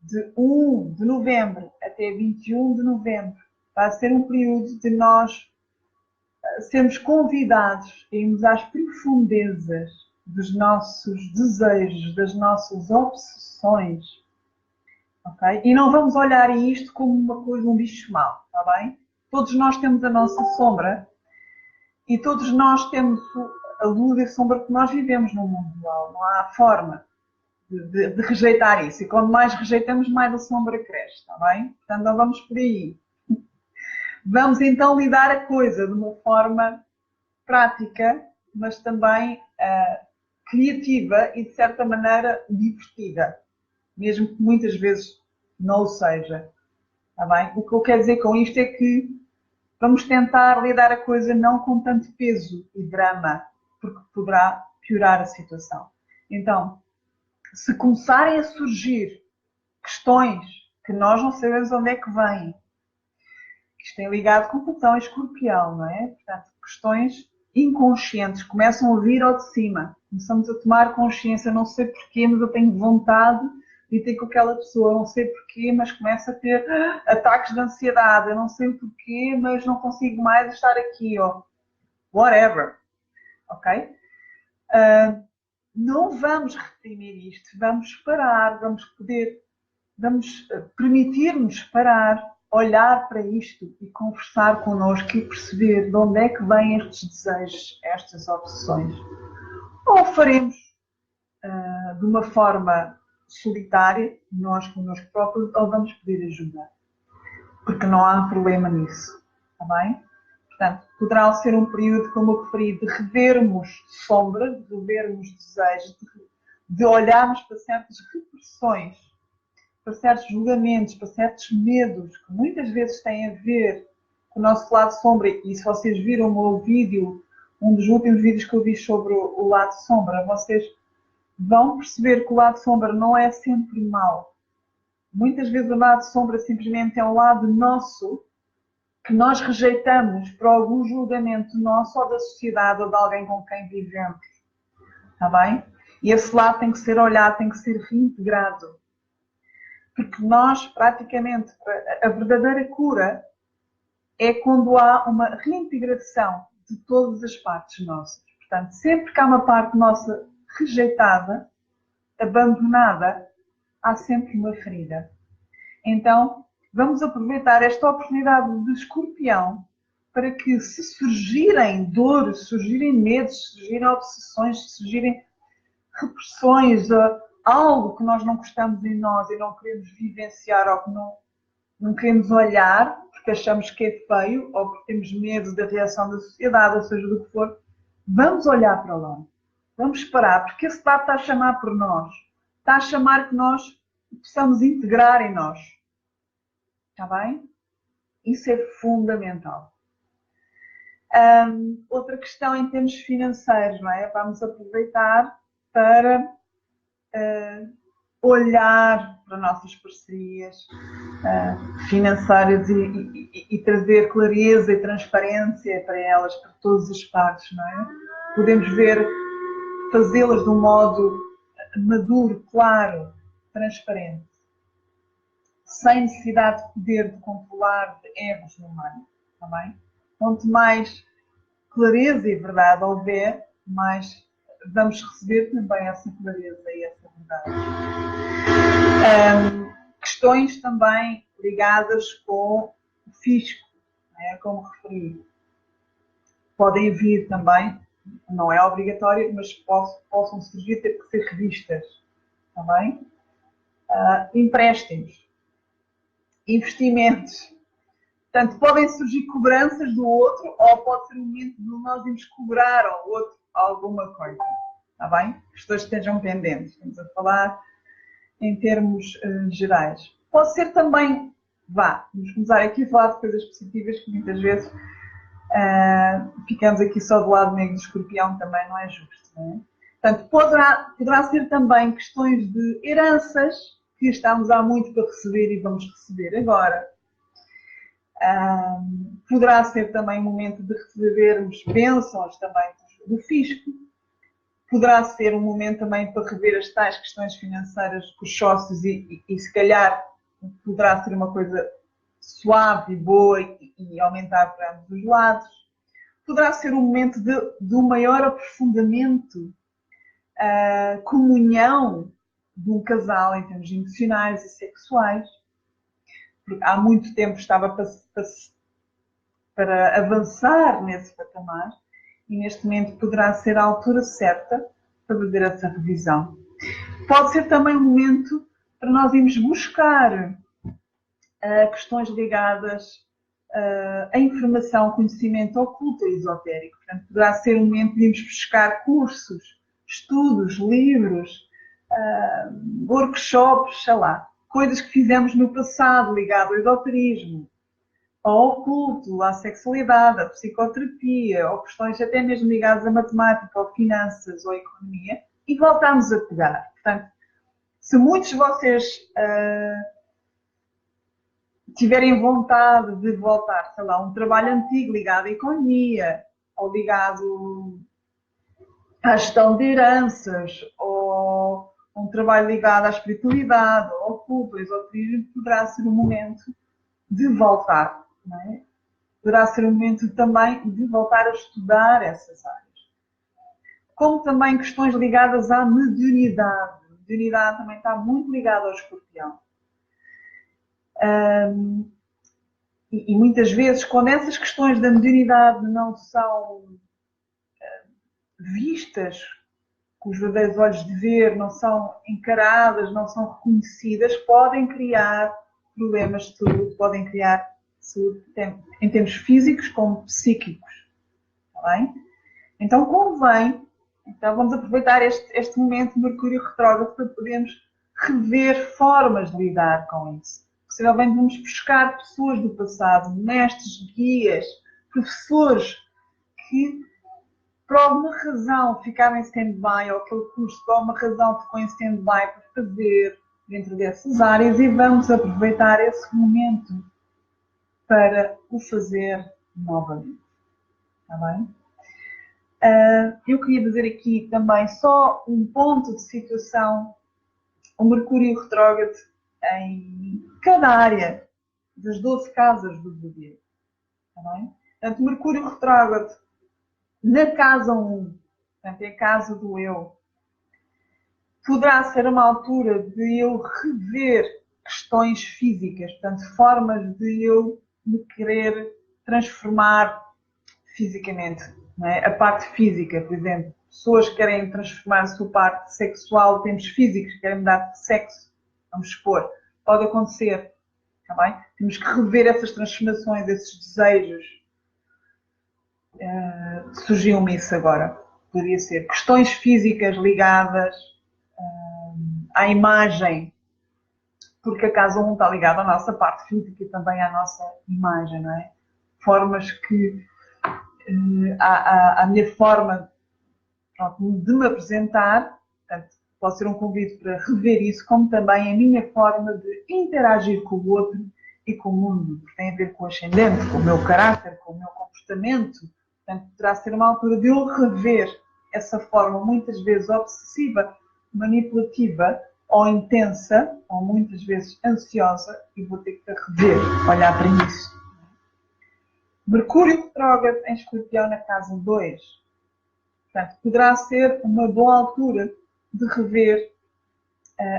de 1 de novembro até 21 de novembro, vai ser um período de nós sermos convidados a irmos às profundezas dos nossos desejos, das nossas obsessões. Okay? E não vamos olhar isto como uma coisa, um bicho mau, está bem? Todos nós temos a nossa sombra e todos nós temos a luz e a sombra que nós vivemos no mundo dual. Não há forma de rejeitar isso. E quanto mais rejeitamos, mais a sombra cresce, está bem? Portanto, não vamos por aí. Vamos então lidar a coisa de uma forma prática, mas também criativa e, de certa maneira, divertida. Mesmo que muitas vezes não o seja. Está bem? O que eu quero dizer com isto é que vamos tentar lidar a coisa não com tanto peso e drama, porque poderá piorar a situação. Então, se começarem a surgir questões que nós não sabemos onde é que vêm, que isto tem ligado com Plutão e Escorpião, não é? Portanto, questões inconscientes começam a vir ao de cima. Começamos a tomar consciência, não sei porquê, mas eu tenho vontade de ter com aquela pessoa, não sei porquê, mas começo a ter ataques de ansiedade, eu não sei porquê, mas não consigo mais estar aqui, ou whatever, ok? Não vamos reprimir isto, vamos parar, vamos permitir-nos parar, olhar para isto e conversar connosco e perceber de onde é que vêm estes desejos, estas obsessões. Ou faremos de uma forma solitária, nós connosco próprios, ou vamos pedir ajuda. Porque não há problema nisso. Está bem? Portanto, poderá ser um período, como eu referi, de revermos sombra, de revermos desejos, de olharmos para certas repressões, para certos julgamentos, para certos medos, que muitas vezes têm a ver com o nosso lado sombra. E se vocês viram o meu vídeo, um dos últimos vídeos que eu vi sobre o lado sombra, vocês vão perceber que o lado sombra não é sempre mau. Muitas vezes o lado sombra simplesmente é um lado nosso que nós rejeitamos por algum julgamento nosso ou da sociedade ou de alguém com quem vivemos. Está bem? E esse lado tem que ser olhado, tem que ser reintegrado. Porque nós, praticamente, a verdadeira cura é quando há uma reintegração de todas as partes nossas. Portanto, sempre que há uma parte nossa rejeitada, abandonada, há sempre uma ferida. Então, vamos aproveitar esta oportunidade de Escorpião para que, se surgirem dores, surgirem medos, surgirem obsessões, surgirem repressões, algo que nós não gostamos em nós e não queremos vivenciar ou que não queremos olhar porque achamos que é feio ou porque temos medo da reação da sociedade, ou seja, do que for, vamos olhar para lá. Vamos parar, porque esse lado está a chamar por nós. Está a chamar que nós possamos integrar em nós. Está bem? Isso é fundamental. Outra questão em termos financeiros, não é? Vamos aproveitar para olhar para nossas parcerias financeiras e trazer clareza e transparência para elas, para todas as partes, não é? Podemos ver, fazê-las de um modo maduro, claro, transparente, sem necessidade de poder de controlar de egos no meio, está bem? Quanto mais clareza e verdade houver, mais vamos receber também essa clareza e essa verdade. Questões também ligadas com o fisco, né, como referi. podem vir também, não é obrigatório, mas possam surgir, ter que ser revistas. Está bem? Empréstimos, investimentos. Portanto, podem surgir cobranças do outro ou pode ser o momento de nós irmos cobrar ao outro alguma coisa. Está bem? Que as pessoas estejam pendentes. Estamos a falar em termos gerais. Pode ser também, vamos começar aqui a falar de coisas positivas que muitas vezes ficamos aqui só do lado negro do escorpião, também não é justo. Não é? Portanto, poderá ser também questões de heranças que estamos há muito para receber e vamos receber agora. Poderá ser também um momento de recebermos bênçãos também do fisco. Poderá ser um momento também para rever as tais questões financeiras com os sócios e se calhar poderá ser uma coisa suave e boa e aumentar para ambos os lados. Poderá ser um momento de um maior aprofundamento, comunhão de um casal em termos emocionais e sexuais. Porque há muito tempo estava para avançar nesse patamar e neste momento poderá ser a altura certa para fazer essa revisão. Pode ser também um momento para nós irmos buscar questões ligadas à informação, conhecimento oculto e esotérico. Portanto, poderá ser um momento de irmos buscar cursos, estudos, livros, workshops, sei lá, coisas que fizemos no passado ligado ao esoterismo, ao oculto, à sexualidade, à psicoterapia, ou questões até mesmo ligadas à matemática, ou finanças, ou economia, e voltamos a pegar. Portanto, se muitos de vocês tiverem vontade de voltar, sei lá, a um trabalho antigo ligado à economia, ou ligado à gestão de heranças, ou um trabalho ligado à espiritualidade, ao oculto, ao esoterismo, poderá ser um momento de voltar, não é? Poderá ser um momento também de voltar a estudar essas áreas. Como também questões ligadas à mediunidade. A mediunidade também está muito ligada ao escorpião. E muitas vezes, quando essas questões da mediunidade não são vistas com os verdadeiros olhos de ver, não são encaradas, não são reconhecidas, podem criar problemas de saúde, podem criar saúde em termos físicos como psíquicos. Está bem? Então convém, vamos aproveitar este momento de Mercúrio retrógrado para podermos rever formas de lidar com isso. Possivelmente vamos buscar pessoas do passado, mestres, guias, professores que por alguma razão ficaram em stand-by, ou aquele curso por alguma razão ficou em stand-by para fazer dentro dessas áreas, e vamos aproveitar esse momento para o fazer novamente. Está bem? Eu queria dizer aqui também só um ponto de situação. O Mercúrio retrógrado em cada área das 12 casas do zodíaco. Está bem? Portanto, Mercúrio retrógrado na casa 1, portanto, é a casa do eu, poderá ser uma altura de eu rever questões físicas, portanto, formas de eu me querer transformar fisicamente. Não é? A parte física, por exemplo, pessoas que querem transformar a sua parte sexual, temos físicos que querem mudar de sexo, vamos supor, pode acontecer, está bem? Temos que rever essas transformações, esses desejos. Surgiu-me isso agora. Poderia ser questões físicas ligadas à imagem, porque a casa 1 está ligada à nossa parte física e também à nossa imagem, não é? Formas que a minha forma, pronto, de me apresentar, portanto, pode ser um convite para rever isso, como também a minha forma de interagir com o outro e com o mundo, que tem a ver com o ascendente, com o meu caráter, com o meu comportamento. Portanto, poderá ser uma altura de eu rever essa forma, muitas vezes obsessiva, manipulativa, ou intensa, ou muitas vezes ansiosa, e vou ter que rever, olhar para isso. Mercúrio retrógrado em Escorpião na casa 2. Portanto, poderá ser uma boa altura de rever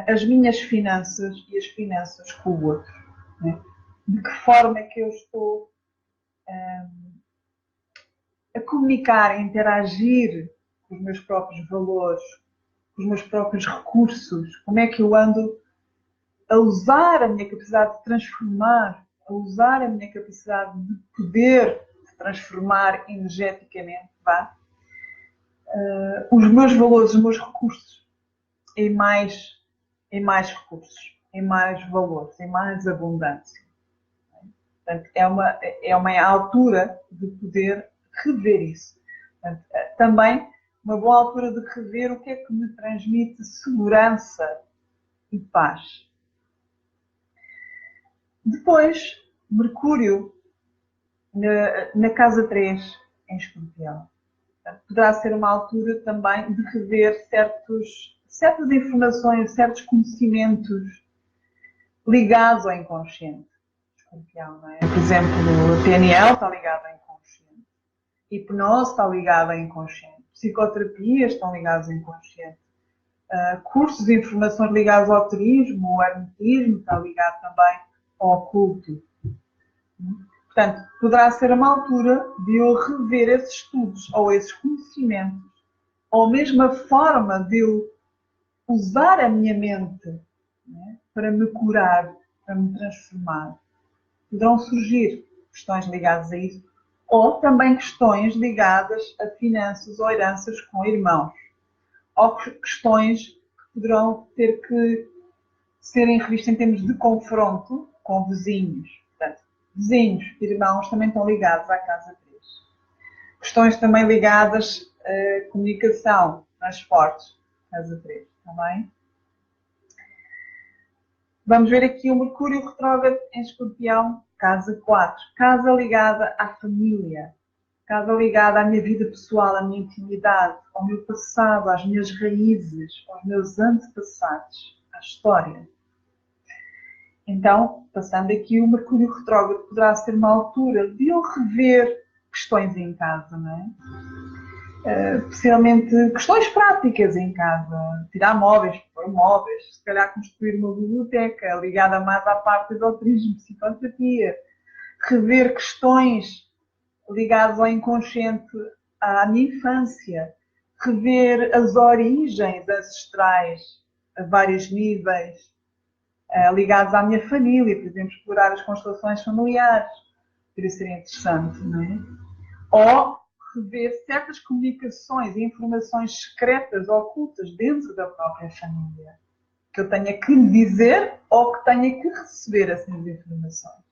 as minhas finanças e as finanças com o outro. Né? De que forma é que eu estou a comunicar, a interagir com os meus próprios valores, com os meus próprios recursos, como é que eu ando a usar a minha capacidade de transformar, a usar a minha capacidade de poder transformar energeticamente, vá, os meus valores, os meus recursos em mais recursos, em mais valores, em mais abundância. Portanto, é uma altura de poder rever isso. Portanto, também uma boa altura de rever o que é que me transmite segurança e paz. Depois, Mercúrio na casa 3, em Escorpião. Portanto, poderá ser uma altura também de rever certas informações, certos conhecimentos ligados ao inconsciente. Escorpião, não é? Por exemplo, a PNL está ligada ao inconsciente, hipnose está ligada ao inconsciente, psicoterapias estão ligadas ao inconsciente, cursos de informações ligados ao turismo, o hermetismo está ligado também ao oculto. Portanto, poderá ser uma altura de eu rever esses estudos ou esses conhecimentos, ou mesmo a forma de eu usar a minha mente, né, para me curar, para me transformar. Poderão surgir questões ligadas a isso, ou também questões ligadas a finanças ou heranças com irmãos, ou questões que poderão ter que serem revistas em termos de confronto com vizinhos. Portanto, vizinhos, irmãos também estão ligados à casa 3. Questões também ligadas a comunicação, transportes, casa 3, está bem? Vamos ver aqui o Mercúrio retrógrado em Escorpião, casa 4. Casa ligada à família, casa ligada à minha vida pessoal, à minha intimidade, ao meu passado, às minhas raízes, aos meus antepassados, à história. Então, passando aqui, o Mercúrio retrógrado poderá ser uma altura de eu rever questões em casa, não é? Especialmente questões práticas em casa, tirar móveis, pôr móveis, se calhar construir uma biblioteca ligada mais à parte do turismo, psicoterapia, rever questões ligadas ao inconsciente, à minha infância, rever as origens ancestrais a vários níveis, ligados à minha família, por exemplo, explorar as constelações familiares, poderia ser interessante, não é? Ou rever certas comunicações e informações secretas, ocultas dentro da própria família, que eu tenha que lhe dizer ou que tenha que receber essas informações.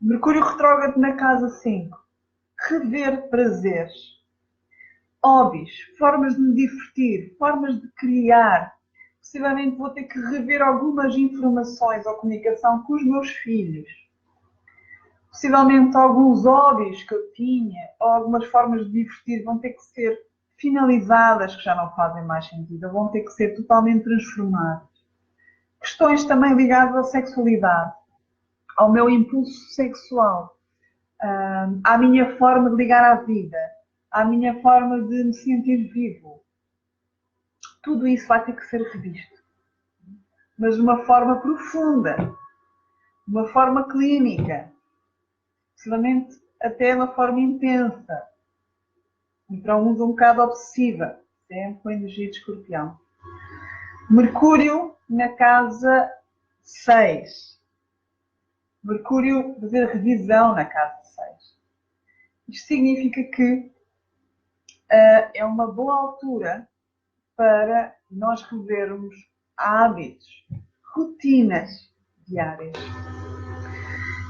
Mercúrio retrógrado na casa 5. Rever prazeres, hobbies, formas de me divertir, formas de criar. Possivelmente vou ter que rever algumas informações ou comunicação com os meus filhos. Possivelmente alguns hobbies que eu tinha, ou algumas formas de divertir vão ter que ser finalizadas, que já não fazem mais sentido, vão ter que ser totalmente transformadas. Questões também ligadas à sexualidade, ao meu impulso sexual, à minha forma de ligar à vida, à minha forma de me sentir vivo. Tudo isso vai ter que ser revisto, mas de uma forma profunda, de uma forma clínica, possivelmente até de uma forma intensa, e para uns um bocado obsessiva, sempre com a energia de Escorpião. Mercúrio na casa 6. Mercúrio fazer revisão na casa 6. Isto significa que é uma boa altura para nós revermos hábitos, rotinas diárias.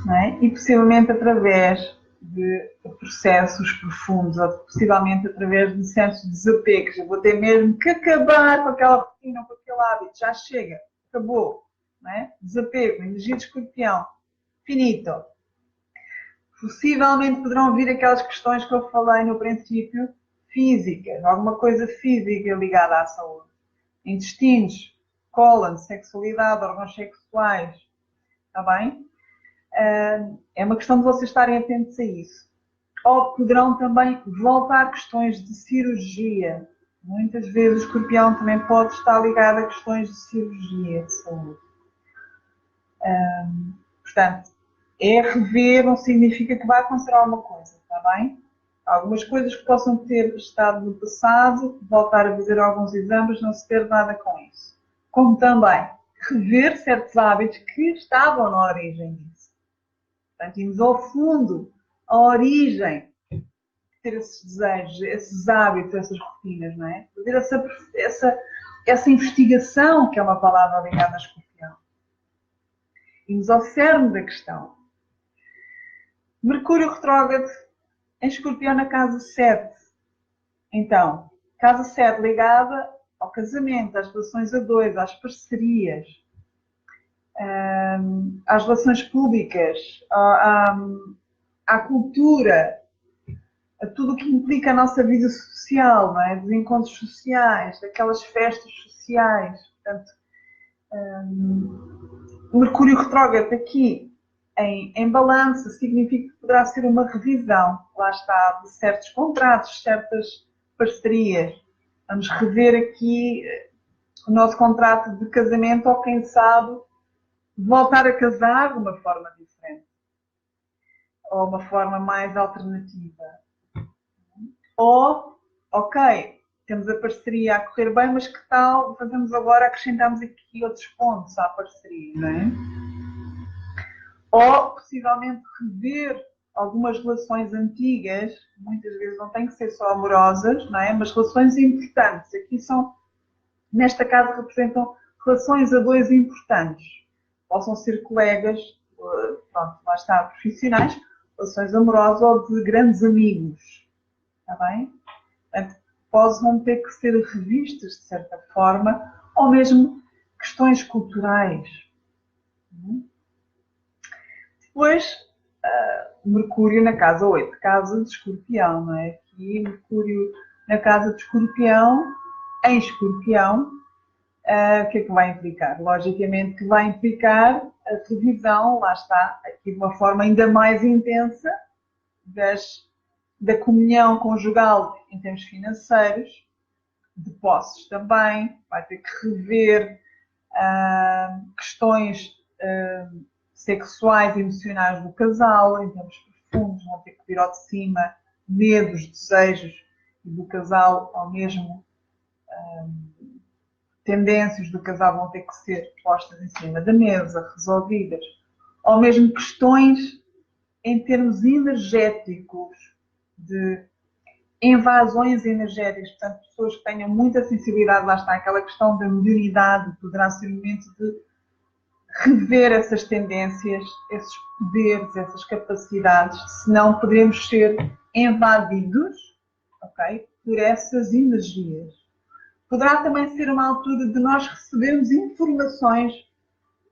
Não é? E possivelmente através de processos profundos, ou possivelmente através de certos desapegos. Eu vou ter mesmo que acabar com aquela rotina, com aquele hábito. Já chega, acabou. Não é? Desapego, energia de Escorpião, finito. Possivelmente poderão vir aquelas questões que eu falei no princípio, físicas, alguma coisa física ligada à saúde. Intestinos, cólon, sexualidade, órgãos sexuais. Está bem? É uma questão de vocês estarem atentos a isso. Ou poderão também voltar questões de cirurgia. Muitas vezes o Escorpião também pode estar ligado a questões de cirurgia, de saúde. Portanto, rever não significa que vai acontecer alguma coisa, está bem? Algumas coisas que possam ter estado no passado, voltar a fazer alguns exames, não se ter nada com isso. Como também rever certos hábitos que estavam na origem disso. Portanto, irmos ao fundo, à origem de ter esses desejos, esses hábitos, essas rotinas, não é? Fazer essa investigação, que é uma palavra ligada a Escorpião. Irmos ao cerne da questão. Mercúrio retrógrado em Escorpião na casa 7. Então, casa 7 ligada ao casamento, às relações a dois, às parcerias, às relações públicas, à cultura, a tudo o que implica a nossa vida social, não é? Dos encontros sociais, daquelas festas sociais. Portanto, Mercúrio retrógrado aqui em balança significa que poderá ser uma revisão, lá está, de certos contratos, certas parcerias. Vamos rever aqui o nosso contrato de casamento ou, quem sabe, voltar a casar de uma forma diferente. Ou uma forma mais alternativa. Ou, ok, temos a parceria a correr bem, mas que tal fazemos agora, acrescentamos aqui outros pontos à parceria, não é? Ou, possivelmente, rever algumas relações antigas, muitas vezes não têm que ser só amorosas, não é? Mas relações importantes. Aqui são, nesta casa, representam relações a dois importantes. Possam ser colegas, pronto, lá está, profissionais, relações amorosas ou de grandes amigos. Está bem? Portanto, possam ter que ser revistas de certa forma, ou mesmo questões culturais. Depois, Mercúrio na casa 8, casa de Escorpião, não é? Aqui, Mercúrio na casa de Escorpião, em Escorpião, o que é que vai implicar? Logicamente que vai implicar a revisão, lá está, aqui de uma forma ainda mais intensa, da comunhão conjugal em termos financeiros, de posses também, vai ter que rever questões sexuais e emocionais do casal, em termos profundos, vão ter que vir ao de cima medos, desejos do casal, ou mesmo tendências do casal vão ter que ser postas em cima da mesa, resolvidas, ou mesmo questões em termos energéticos, de invasões energéticas, portanto, pessoas que tenham muita sensibilidade, lá está aquela questão da mediunidade, poderá ser o momento de rever essas tendências, esses poderes, essas capacidades, senão poderemos ser invadidos, ok, por essas energias. Poderá também ser uma altura de nós recebermos informações,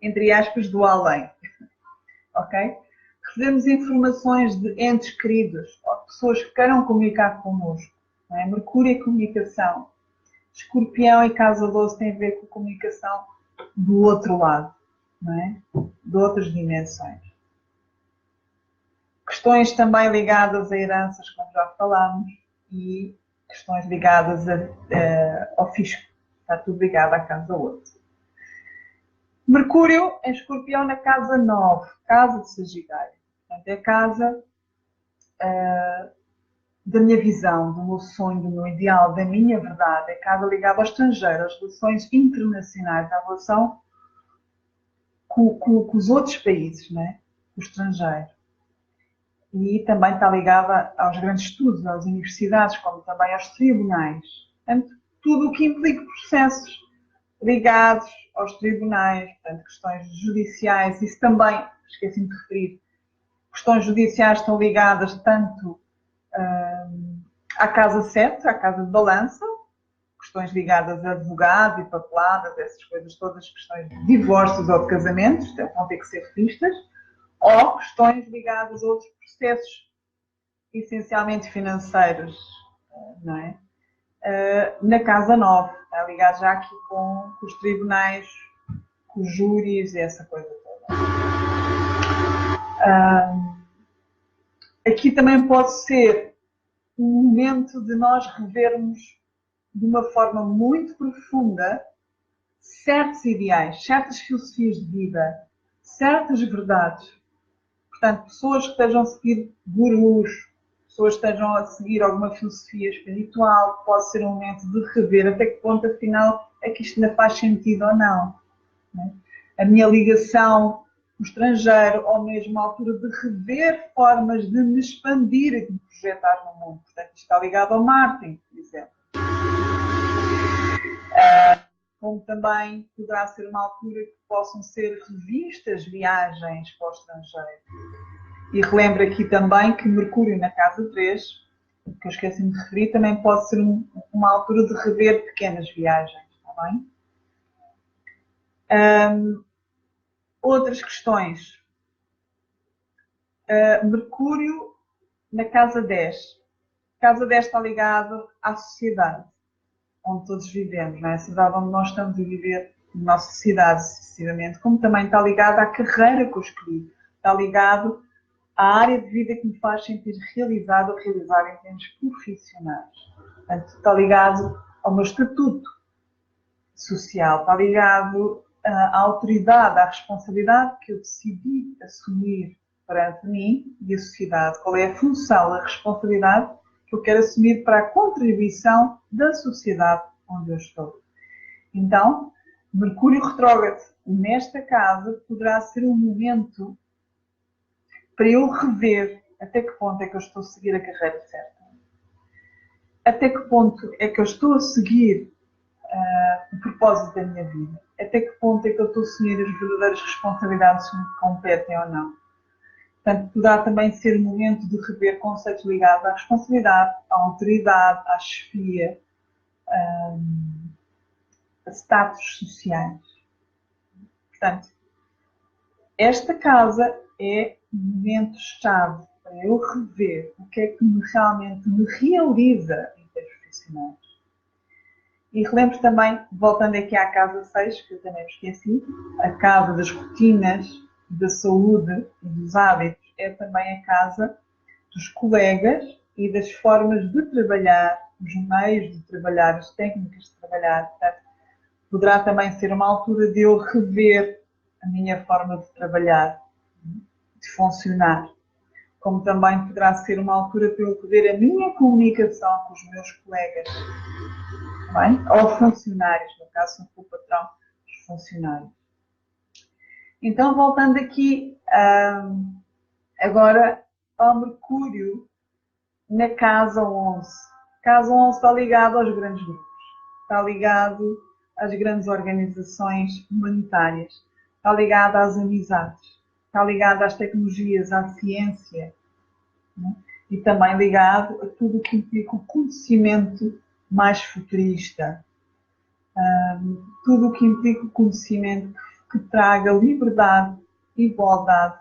entre aspas, do além, ok? Recebemos informações de entes queridos, ou de pessoas que queiram comunicar connosco. Não é? Mercúrio é comunicação. Escorpião e casa 12 tem a ver com a comunicação do outro lado, não é? De outras dimensões. Questões também ligadas a heranças, como já falámos, e questões ligadas ao fisco. Está tudo ligado à casa 8. Mercúrio em Escorpião na casa 9, casa de Sagitário. Portanto, é a casa da minha visão, do meu sonho, do meu ideal, da minha verdade. É a casa ligada ao estrangeiro, às relações internacionais, à relação com os outros países, né? O estrangeiro. E também está ligada aos grandes estudos, às universidades, como também aos tribunais. Portanto, tudo o que implica processos ligados aos tribunais, portanto, questões judiciais, isso também, esqueci-me de referir, questões judiciais estão ligadas tanto à casa 7, à casa de balança, questões ligadas a advogados e papeladas, essas coisas todas, questões de divórcios ou de casamentos, vão ter que ser revistas, ou questões ligadas a outros processos, essencialmente financeiros, não é? Na casa 9, está ligado já aqui com os tribunais, com os júris e essa coisa toda. Aqui também pode ser um momento de nós revermos de uma forma muito profunda certos ideais, certas filosofias de vida, certas verdades. Portanto, pessoas que estejam a seguir gurus, pessoas estejam a seguir alguma filosofia espiritual, pode ser um momento de rever até que ponto, afinal, é que isto ainda faz sentido ou não. A minha ligação com o estrangeiro, ou mesmo a altura de rever formas de me expandir e de me projetar no mundo. Portanto, isto está ligado ao marketing, por exemplo. Como também poderá ser uma altura que possam ser revistas viagens para o estrangeiro. E relembro aqui também que Mercúrio na casa 3, que eu esqueci-me de referir, também pode ser uma altura de rever pequenas viagens, está bem? Outras questões. Mercúrio na casa 10. A casa 10 está ligado à sociedade, onde todos vivemos, não é? A sociedade onde nós estamos a viver, na nossa sociedade, sucessivamente, como também está ligado à carreira que eu escolhi, está ligado à área de vida que me faz sentir realizado ou realizar em termos profissionais. Portanto, está ligado ao meu estatuto social, está ligado à autoridade, à responsabilidade que eu decidi assumir perante mim e a sociedade. Qual é a função, a responsabilidade que eu quero assumir para a contribuição da sociedade onde eu estou. Então, Mercúrio retrógrado nesta casa poderá ser um momento para eu rever até que ponto é que eu estou a seguir a carreira certa. Até que ponto é que eu estou a seguir o propósito da minha vida. Até que ponto é que eu estou a assumir as verdadeiras responsabilidades que me competem ou não. Portanto, poderá também ser um momento de rever conceitos ligados à responsabilidade, à autoridade, à chefia, a status sociais. Portanto, esta casa é um momento-chave para eu rever o que é que realmente me realiza em termos profissionais. E relembro também, voltando aqui à casa 6, que eu também me esqueci, a casa das rotinas, da saúde e dos hábitos, é também a casa dos colegas e das formas de trabalhar, os meios de trabalhar, as técnicas de trabalhar. Portanto, poderá também ser uma altura de eu rever a minha forma de trabalhar, de funcionar. Como também poderá ser uma altura para eu rever a minha comunicação com os meus colegas. Bem? Ou funcionários, no caso, não sou o patrão dos funcionários. Então, voltando aqui agora ao Mercúrio na casa 11. Casa 11 está ligado aos grandes grupos, está ligado às grandes organizações humanitárias, está ligado às amizades, está ligado às tecnologias, à ciência, né? E também ligado a tudo o que implica o conhecimento mais futurista, tudo o que implica o conhecimento que traga liberdade e igualdade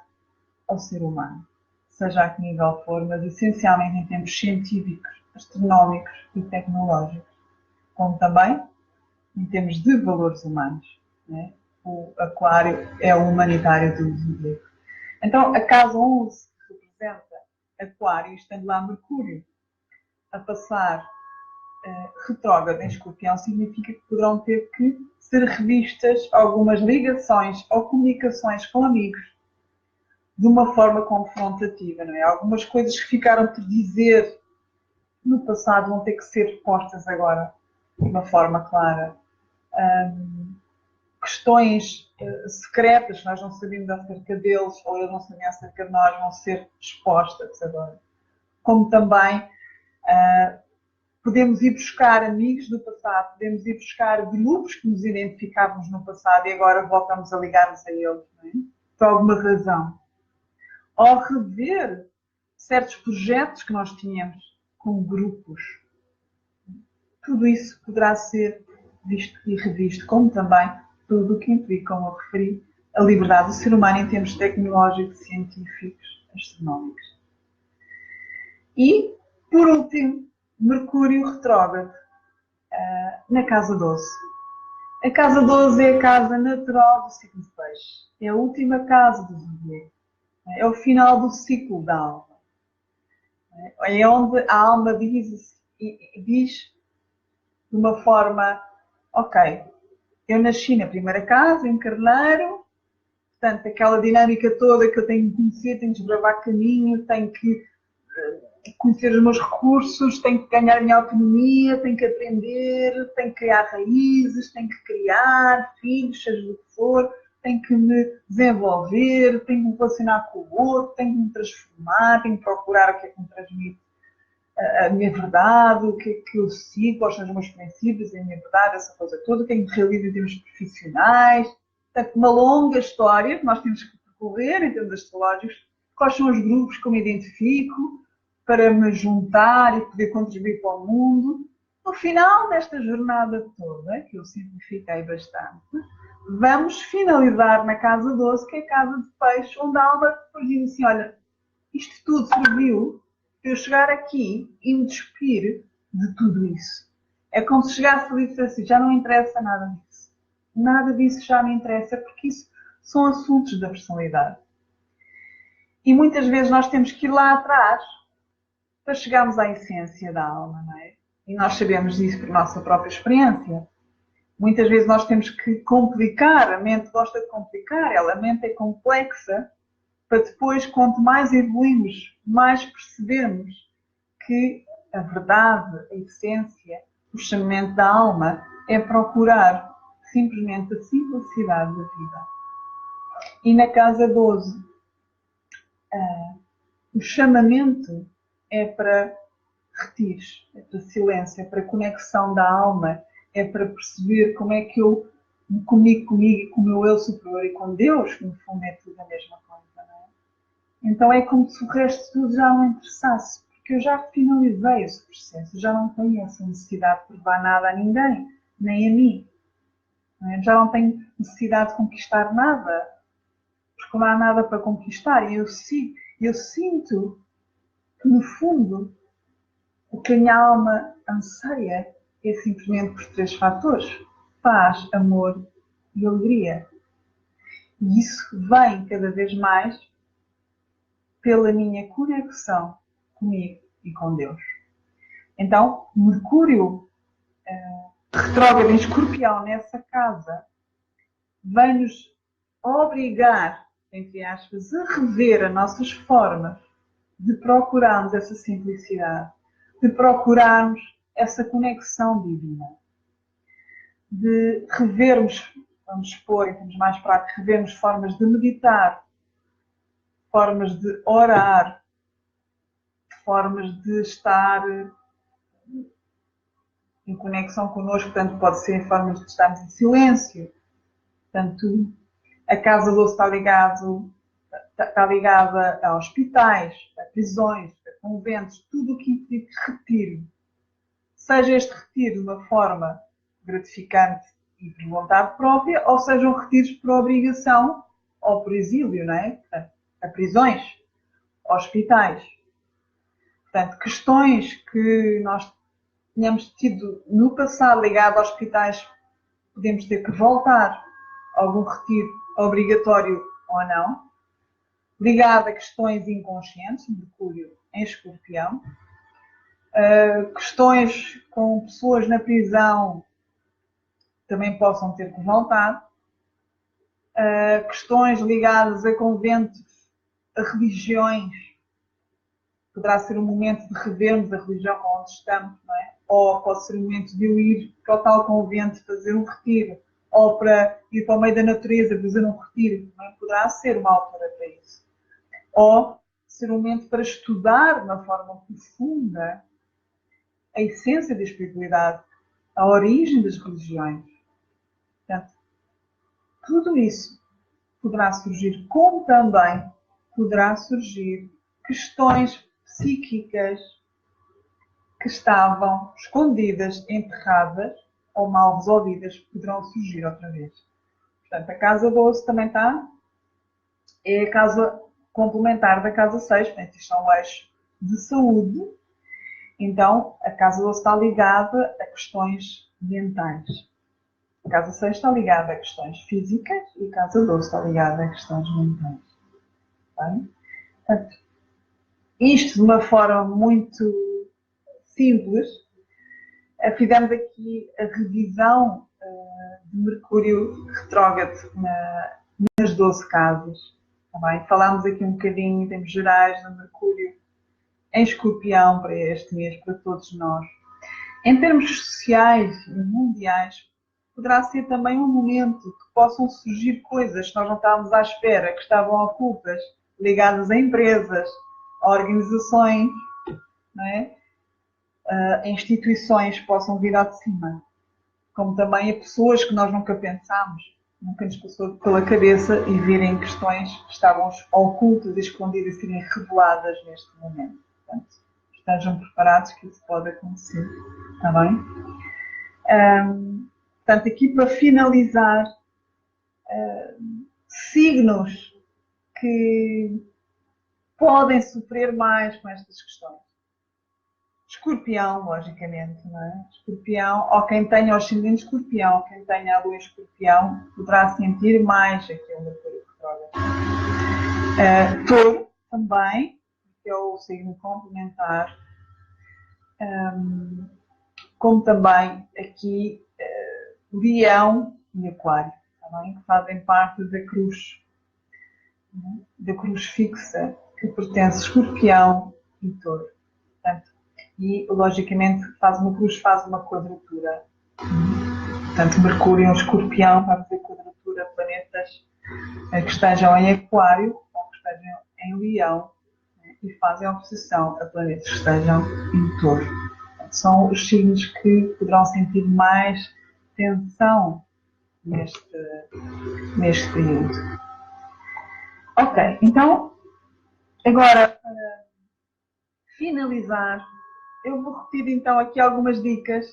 ao ser humano, seja a que nível for, mas essencialmente em termos científicos, astronómicos e tecnológicos, como também em termos de valores humanos, né? O Aquário é o humanitário do zodíaco. Então, a casa 11 representa Aquário, estando lá Mercúrio a passar retrógrado em Escorpião, significa que poderão ter que ser revistas algumas ligações ou comunicações com amigos de uma forma confrontativa, não é? Algumas coisas que ficaram por dizer no passado vão ter que ser postas agora de uma forma clara. Questões secretas que nós não sabíamos acerca deles ou eles não sabiam acerca de nós vão ser expostas agora. Como também podemos ir buscar amigos do passado, podemos ir buscar grupos que nos identificávamos no passado e agora voltamos a ligar-nos a eles, não é? Por alguma razão. Ou rever certos projetos que nós tínhamos com grupos. Tudo isso poderá ser visto e revisto, como também tudo o que implica, como eu referi, a liberdade do ser humano em termos tecnológicos, científicos, astronómicos. E, por último, Mercúrio retrógrado na casa 12. A casa 12 é a casa natural do signo de Peixe. É a última casa do zodíaco. É o final do ciclo da alma. É onde a alma diz de uma forma, ok, eu nasci na primeira casa, em Carneiro, portanto, aquela dinâmica toda que eu tenho que conhecer, tenho que desbravar caminho, tenho que conhecer os meus recursos, tenho que ganhar a minha autonomia, tenho que aprender, tenho que criar raízes, tenho que criar filhos, seja o que for, tenho que me desenvolver, tenho que me relacionar com o outro, tenho que me transformar, tenho que procurar o que é que me transmite a minha verdade, o que é que eu sigo, quais são os meus princípios, a minha verdade, essa coisa toda, tenho que realizar em termos profissionais. Portanto, uma longa história que nós temos que percorrer em termos astrológicos, quais são os grupos que eu me identifico para me juntar e poder contribuir para o mundo. No final desta jornada toda, que eu simplifiquei bastante, vamos finalizar na casa 12, que é a casa de peixe, onde a alma depois diz assim, olha, isto tudo serviu para eu chegar aqui e me despir de tudo isso. É como se chegasse ali e dissesse assim, já não interessa nada disso. Nada disso já me interessa, porque isso são assuntos da personalidade. E muitas vezes nós temos que ir lá atrás para chegarmos à essência da alma, não é? E nós sabemos disso por nossa própria experiência. Muitas vezes nós temos que complicar, a mente gosta de complicar, a mente é complexa, para depois, quanto mais evoluímos, mais percebemos que a verdade, a essência, o chamamento da alma é procurar simplesmente a simplicidade da vida. E na casa 12, o chamamento é para retiros, é para silêncio, é para conexão da alma, é para perceber como é que eu me comunico comigo e com o meu eu superior e com Deus, que no fundo é tudo a mesma coisa, não é? Então é como se o resto de tudo já não interessasse, porque eu já finalizei esse processo, já não tenho essa necessidade de provar nada a ninguém, nem a mim. Não é? Já não tenho necessidade de conquistar nada, porque não há nada para conquistar. E eu sinto que, no fundo, o que a minha alma anseia é simplesmente por 3 fatores: paz, amor e alegria. E isso vem cada vez mais pela minha conexão comigo e com Deus. Então, Mercúrio retrógrado em Escorpião nessa casa vem-nos obrigar, entre aspas, a rever as nossas formas de procurarmos essa simplicidade, de procurarmos essa conexão divina, de revermos, vamos expor em termos mais práticos, revermos formas de meditar, formas de orar, formas de estar em conexão connosco, portanto pode ser formas de estarmos em silêncio. Portanto, a casa 12 está ligada a hospitais, a prisões, a conventos, tudo o que implica retiro. Seja este retiro de uma forma gratificante e por vontade própria, ou sejam retiros por obrigação ou por exílio, não é? Portanto, a prisões, hospitais. Portanto, questões que nós tínhamos tido no passado ligado a hospitais, podemos ter que voltar a algum retiro obrigatório ou não, ligado a questões inconscientes, Mercúrio em Escorpião, questões com pessoas na prisão também possam ter que voltar, questões ligadas a conventos, a religiões, poderá ser um momento de revermos a religião onde estamos, não é? Ou pode ser um momento de eu ir para o tal convento fazer um retiro, ou para ir para o meio da natureza fazer um retiro, também poderá ser uma altura para isso. Ou ser um momento para estudar de uma forma profunda a essência da espiritualidade, a origem das religiões. Portanto, tudo isso poderá surgir, como também poderá surgir questões psíquicas que estavam escondidas, enterradas ou mal resolvidas, poderão surgir outra vez. Portanto, a casa 12 também está, é a casa complementar da casa 6, portanto, isto é um eixo de saúde. Então, a casa 12 está ligada a questões mentais. A casa 6 está ligada a questões físicas e a casa 12 está ligada a questões mentais. Bem? Portanto, isto de uma forma muito simples, fizemos aqui a revisão de Mercúrio retrógrado nas 12 casas. Tá bem? Falámos aqui um bocadinho em termos gerais do Mercúrio em Escorpião para este mês, para todos nós. Em termos sociais e mundiais, poderá ser também um momento que possam surgir coisas que nós não estávamos à espera, que estavam ocultas, ligadas a empresas, a organizações, não é? A instituições que possam vir ao de cima, como também a pessoas que nós nunca pensámos, nunca nos passou pela cabeça e virem questões que estavam ocultas e escondidas e serem reveladas neste momento. Portanto, estejam preparados que isso pode acontecer. Está bem? Portanto, aqui para finalizar, signos que podem sofrer mais com estas questões. Escorpião, logicamente, não é? Escorpião, ou quem tenha o ascendente escorpião, quem tenha a lua escorpião, poderá sentir mais aqui o Mercúrio retrógrado. Touro, também, que é o signo complementar, como também aqui Leão e Aquário, também, que fazem parte da cruz fixa, que pertence a Escorpião e Touro. Portanto, e, logicamente, faz uma quadratura. Portanto, Mercúrio e um Escorpião, vai fazer quadratura, planetas que estejam em Aquário ou que estejam em Leão, e fazem oposição a planetas que estejam em Touro. Portanto, são os signos que poderão sentir mais tensão neste período. Ok, então, agora, para finalizar, eu vou repetir então aqui algumas dicas,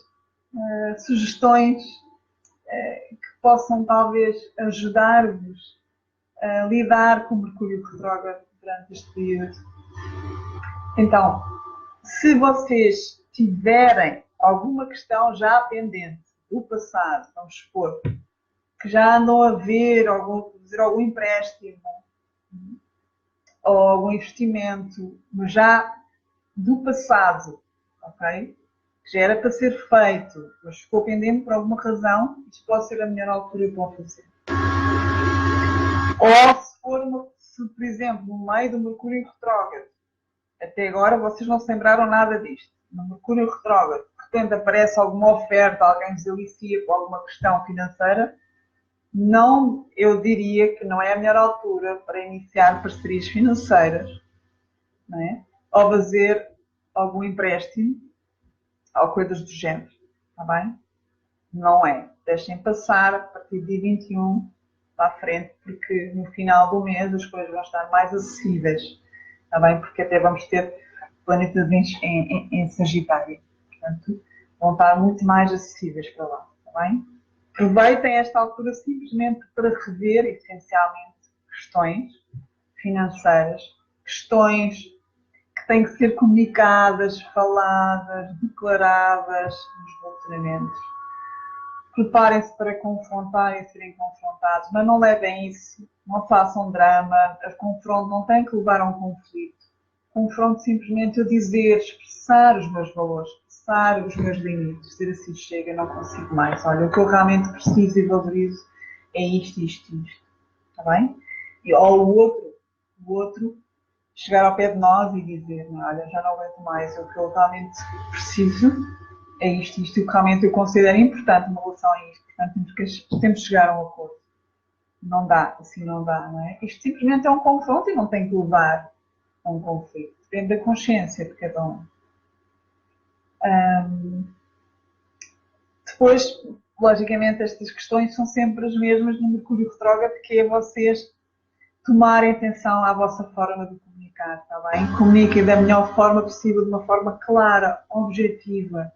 sugestões que possam talvez ajudar-vos a lidar com o Mercúrio retrógrado durante este período. Então, se vocês tiverem alguma questão já pendente do passado, vamos supor, que já andam a ver fazer algum empréstimo ou algum investimento, mas já do passado, ok? Que já era para ser feito, mas ficou pendente por alguma razão, isto pode ser a melhor altura para o fazer. Ou se, por exemplo, no meio do Mercúrio retrógrado, até agora vocês não se lembraram nada disto, no Mercúrio retrógrado, de repente aparece alguma oferta, alguém vos alicia com alguma questão financeira, não, eu diria que não é a melhor altura para iniciar parcerias financeiras, não é? Ou fazer algum empréstimo, ou coisas do género, está bem? Não é. Deixem passar a partir de 21 para a frente, porque no final do mês as coisas vão estar mais acessíveis, está bem? Porque até vamos ter planetas em Sagitário, portanto, vão estar muito mais acessíveis para lá, está bem? Aproveitem esta altura simplesmente para rever, essencialmente, questões financeiras, questões que têm que ser comunicadas, faladas, declaradas nos relacionamentos. Preparem-se para confrontar e serem confrontados, mas não levem isso, não façam drama, o confronto não tem que levar a um conflito. Confronto simplesmente a dizer, expressar os meus valores, expressar os meus limites, dizer assim, chega, não consigo mais. Olha, o que eu realmente preciso e valorizo é isto, isto, isto. Está bem? Ou o outro chegar ao pé de nós e dizer, olha, já não aguento mais, o que eu realmente preciso é isto, isto, e o que realmente eu considero importante em relação a isto. Portanto, temos que chegar a um acordo. Não dá, assim não dá, não é? Isto simplesmente é um confronto e não tem que levar a um conflito. Depende da consciência de cada um. Depois, logicamente, estas questões são sempre as mesmas no Mercúrio retrógrado, que é vocês tomarem atenção à vossa forma de comunicar, está bem? Comuniquem da melhor forma possível, de uma forma clara, objetiva.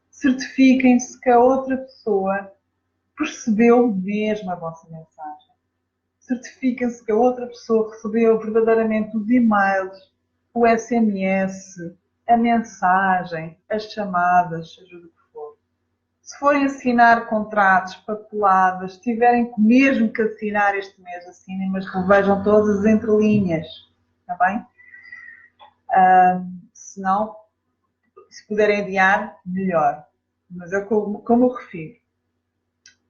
Certifiquem-se que a outra pessoa percebeu mesmo a vossa mensagem. Certifiquem-se que a outra pessoa recebeu verdadeiramente os e-mails, o SMS, a mensagem, as chamadas, seja do que for. Se forem assinar contratos, papeladas, se tiverem mesmo que assinar este mês, assinem, mas revejam todas as entrelinhas, está bem? Se não, se puderem adiar, melhor. Mas é como eu refiro.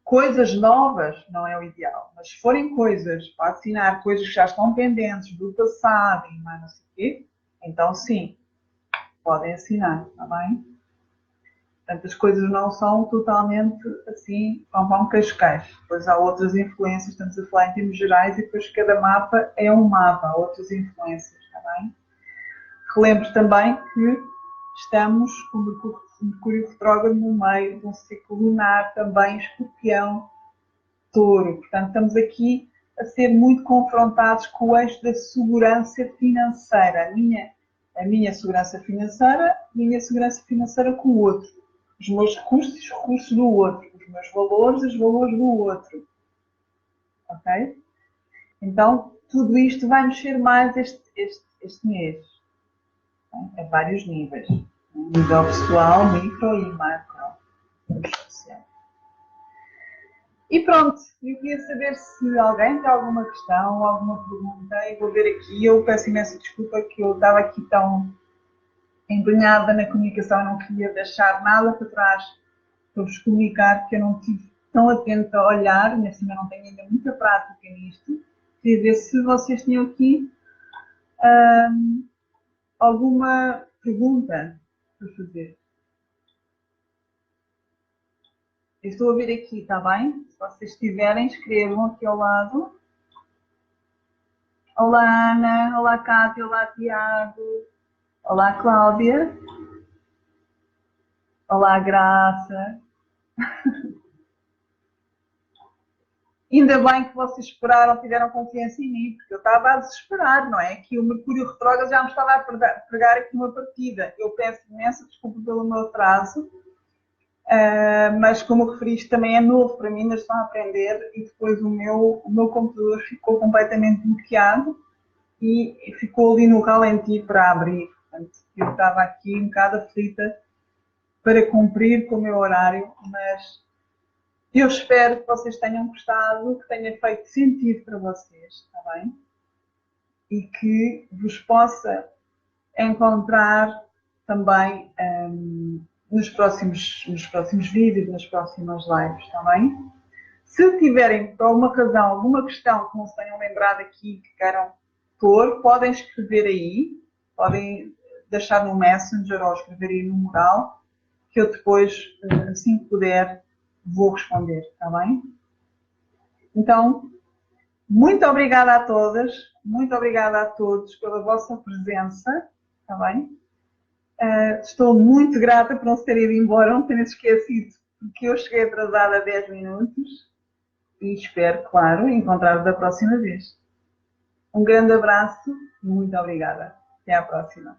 Coisas novas não é o ideal, mas se forem coisas para assinar, coisas que já estão pendentes do passado e mais não sei o quê, então sim, podem assinar, está bem? Portanto, as coisas não são totalmente assim, pão cascais. Depois há outras influências, estamos a falar em termos gerais, e depois cada mapa é um mapa, há outras influências, está bem? Relembro também que estamos com o Mercúrio retrógrado no meio de um ciclo lunar, também Escorpião, Touro. Portanto, estamos aqui a ser muito confrontados com o eixo da segurança financeira. A minha segurança financeira e a minha segurança financeira com o outro. Os meus recursos e os recursos do outro. Os meus valores e os valores do outro. Ok? Então, tudo isto vai mexer mais este mês. A vários níveis. Nível pessoal, micro e macro. E pronto, eu queria saber se alguém tem alguma questão, alguma pergunta, e vou ver aqui. Eu peço imensa desculpa que eu estava aqui tão empenhada na comunicação e não queria deixar nada para trás para vos comunicar, porque eu não estive tão atenta a olhar, mas também não tenho ainda muita prática nisto. Queria ver se vocês tinham aqui alguma pergunta para fazer. Eu estou a ver aqui, está bem? Se vocês tiverem, escrevam aqui ao lado. Olá, Ana. Olá, Cátia. Olá, Tiago. Olá, Cláudia. Olá, Graça. Ainda bem que vocês esperaram, tiveram confiança em mim, porque eu estava a desesperar, não é? Que o Mercúrio retrógrado já me estava a pregar aqui uma partida. Eu peço imensa desculpa pelo meu atraso, mas como eu referi, isto também é novo para mim, ainda estou a aprender, e depois o meu computador ficou completamente bloqueado e ficou ali no ralenti para abrir. Portanto, eu estava aqui um bocado aflita para cumprir com o meu horário, mas eu espero que vocês tenham gostado, que tenha feito sentido para vocês, está bem? E que vos possa encontrar também nos próximos vídeos, nas próximas lives, está bem? Se tiverem, por alguma razão, alguma questão que não se tenham lembrado aqui, que queiram pôr, podem escrever aí, podem deixar no Messenger ou escrever aí no mural, que eu depois, assim que puder, vou responder, está bem? Então, muito obrigada a todas, muito obrigada a todos pela vossa presença, está bem? Estou muito grata por não se terem ido embora, não terem esquecido que eu cheguei atrasada a 10 minutos e espero, claro, encontrar-vos da próxima vez. Um grande abraço e muito obrigada. Até à próxima.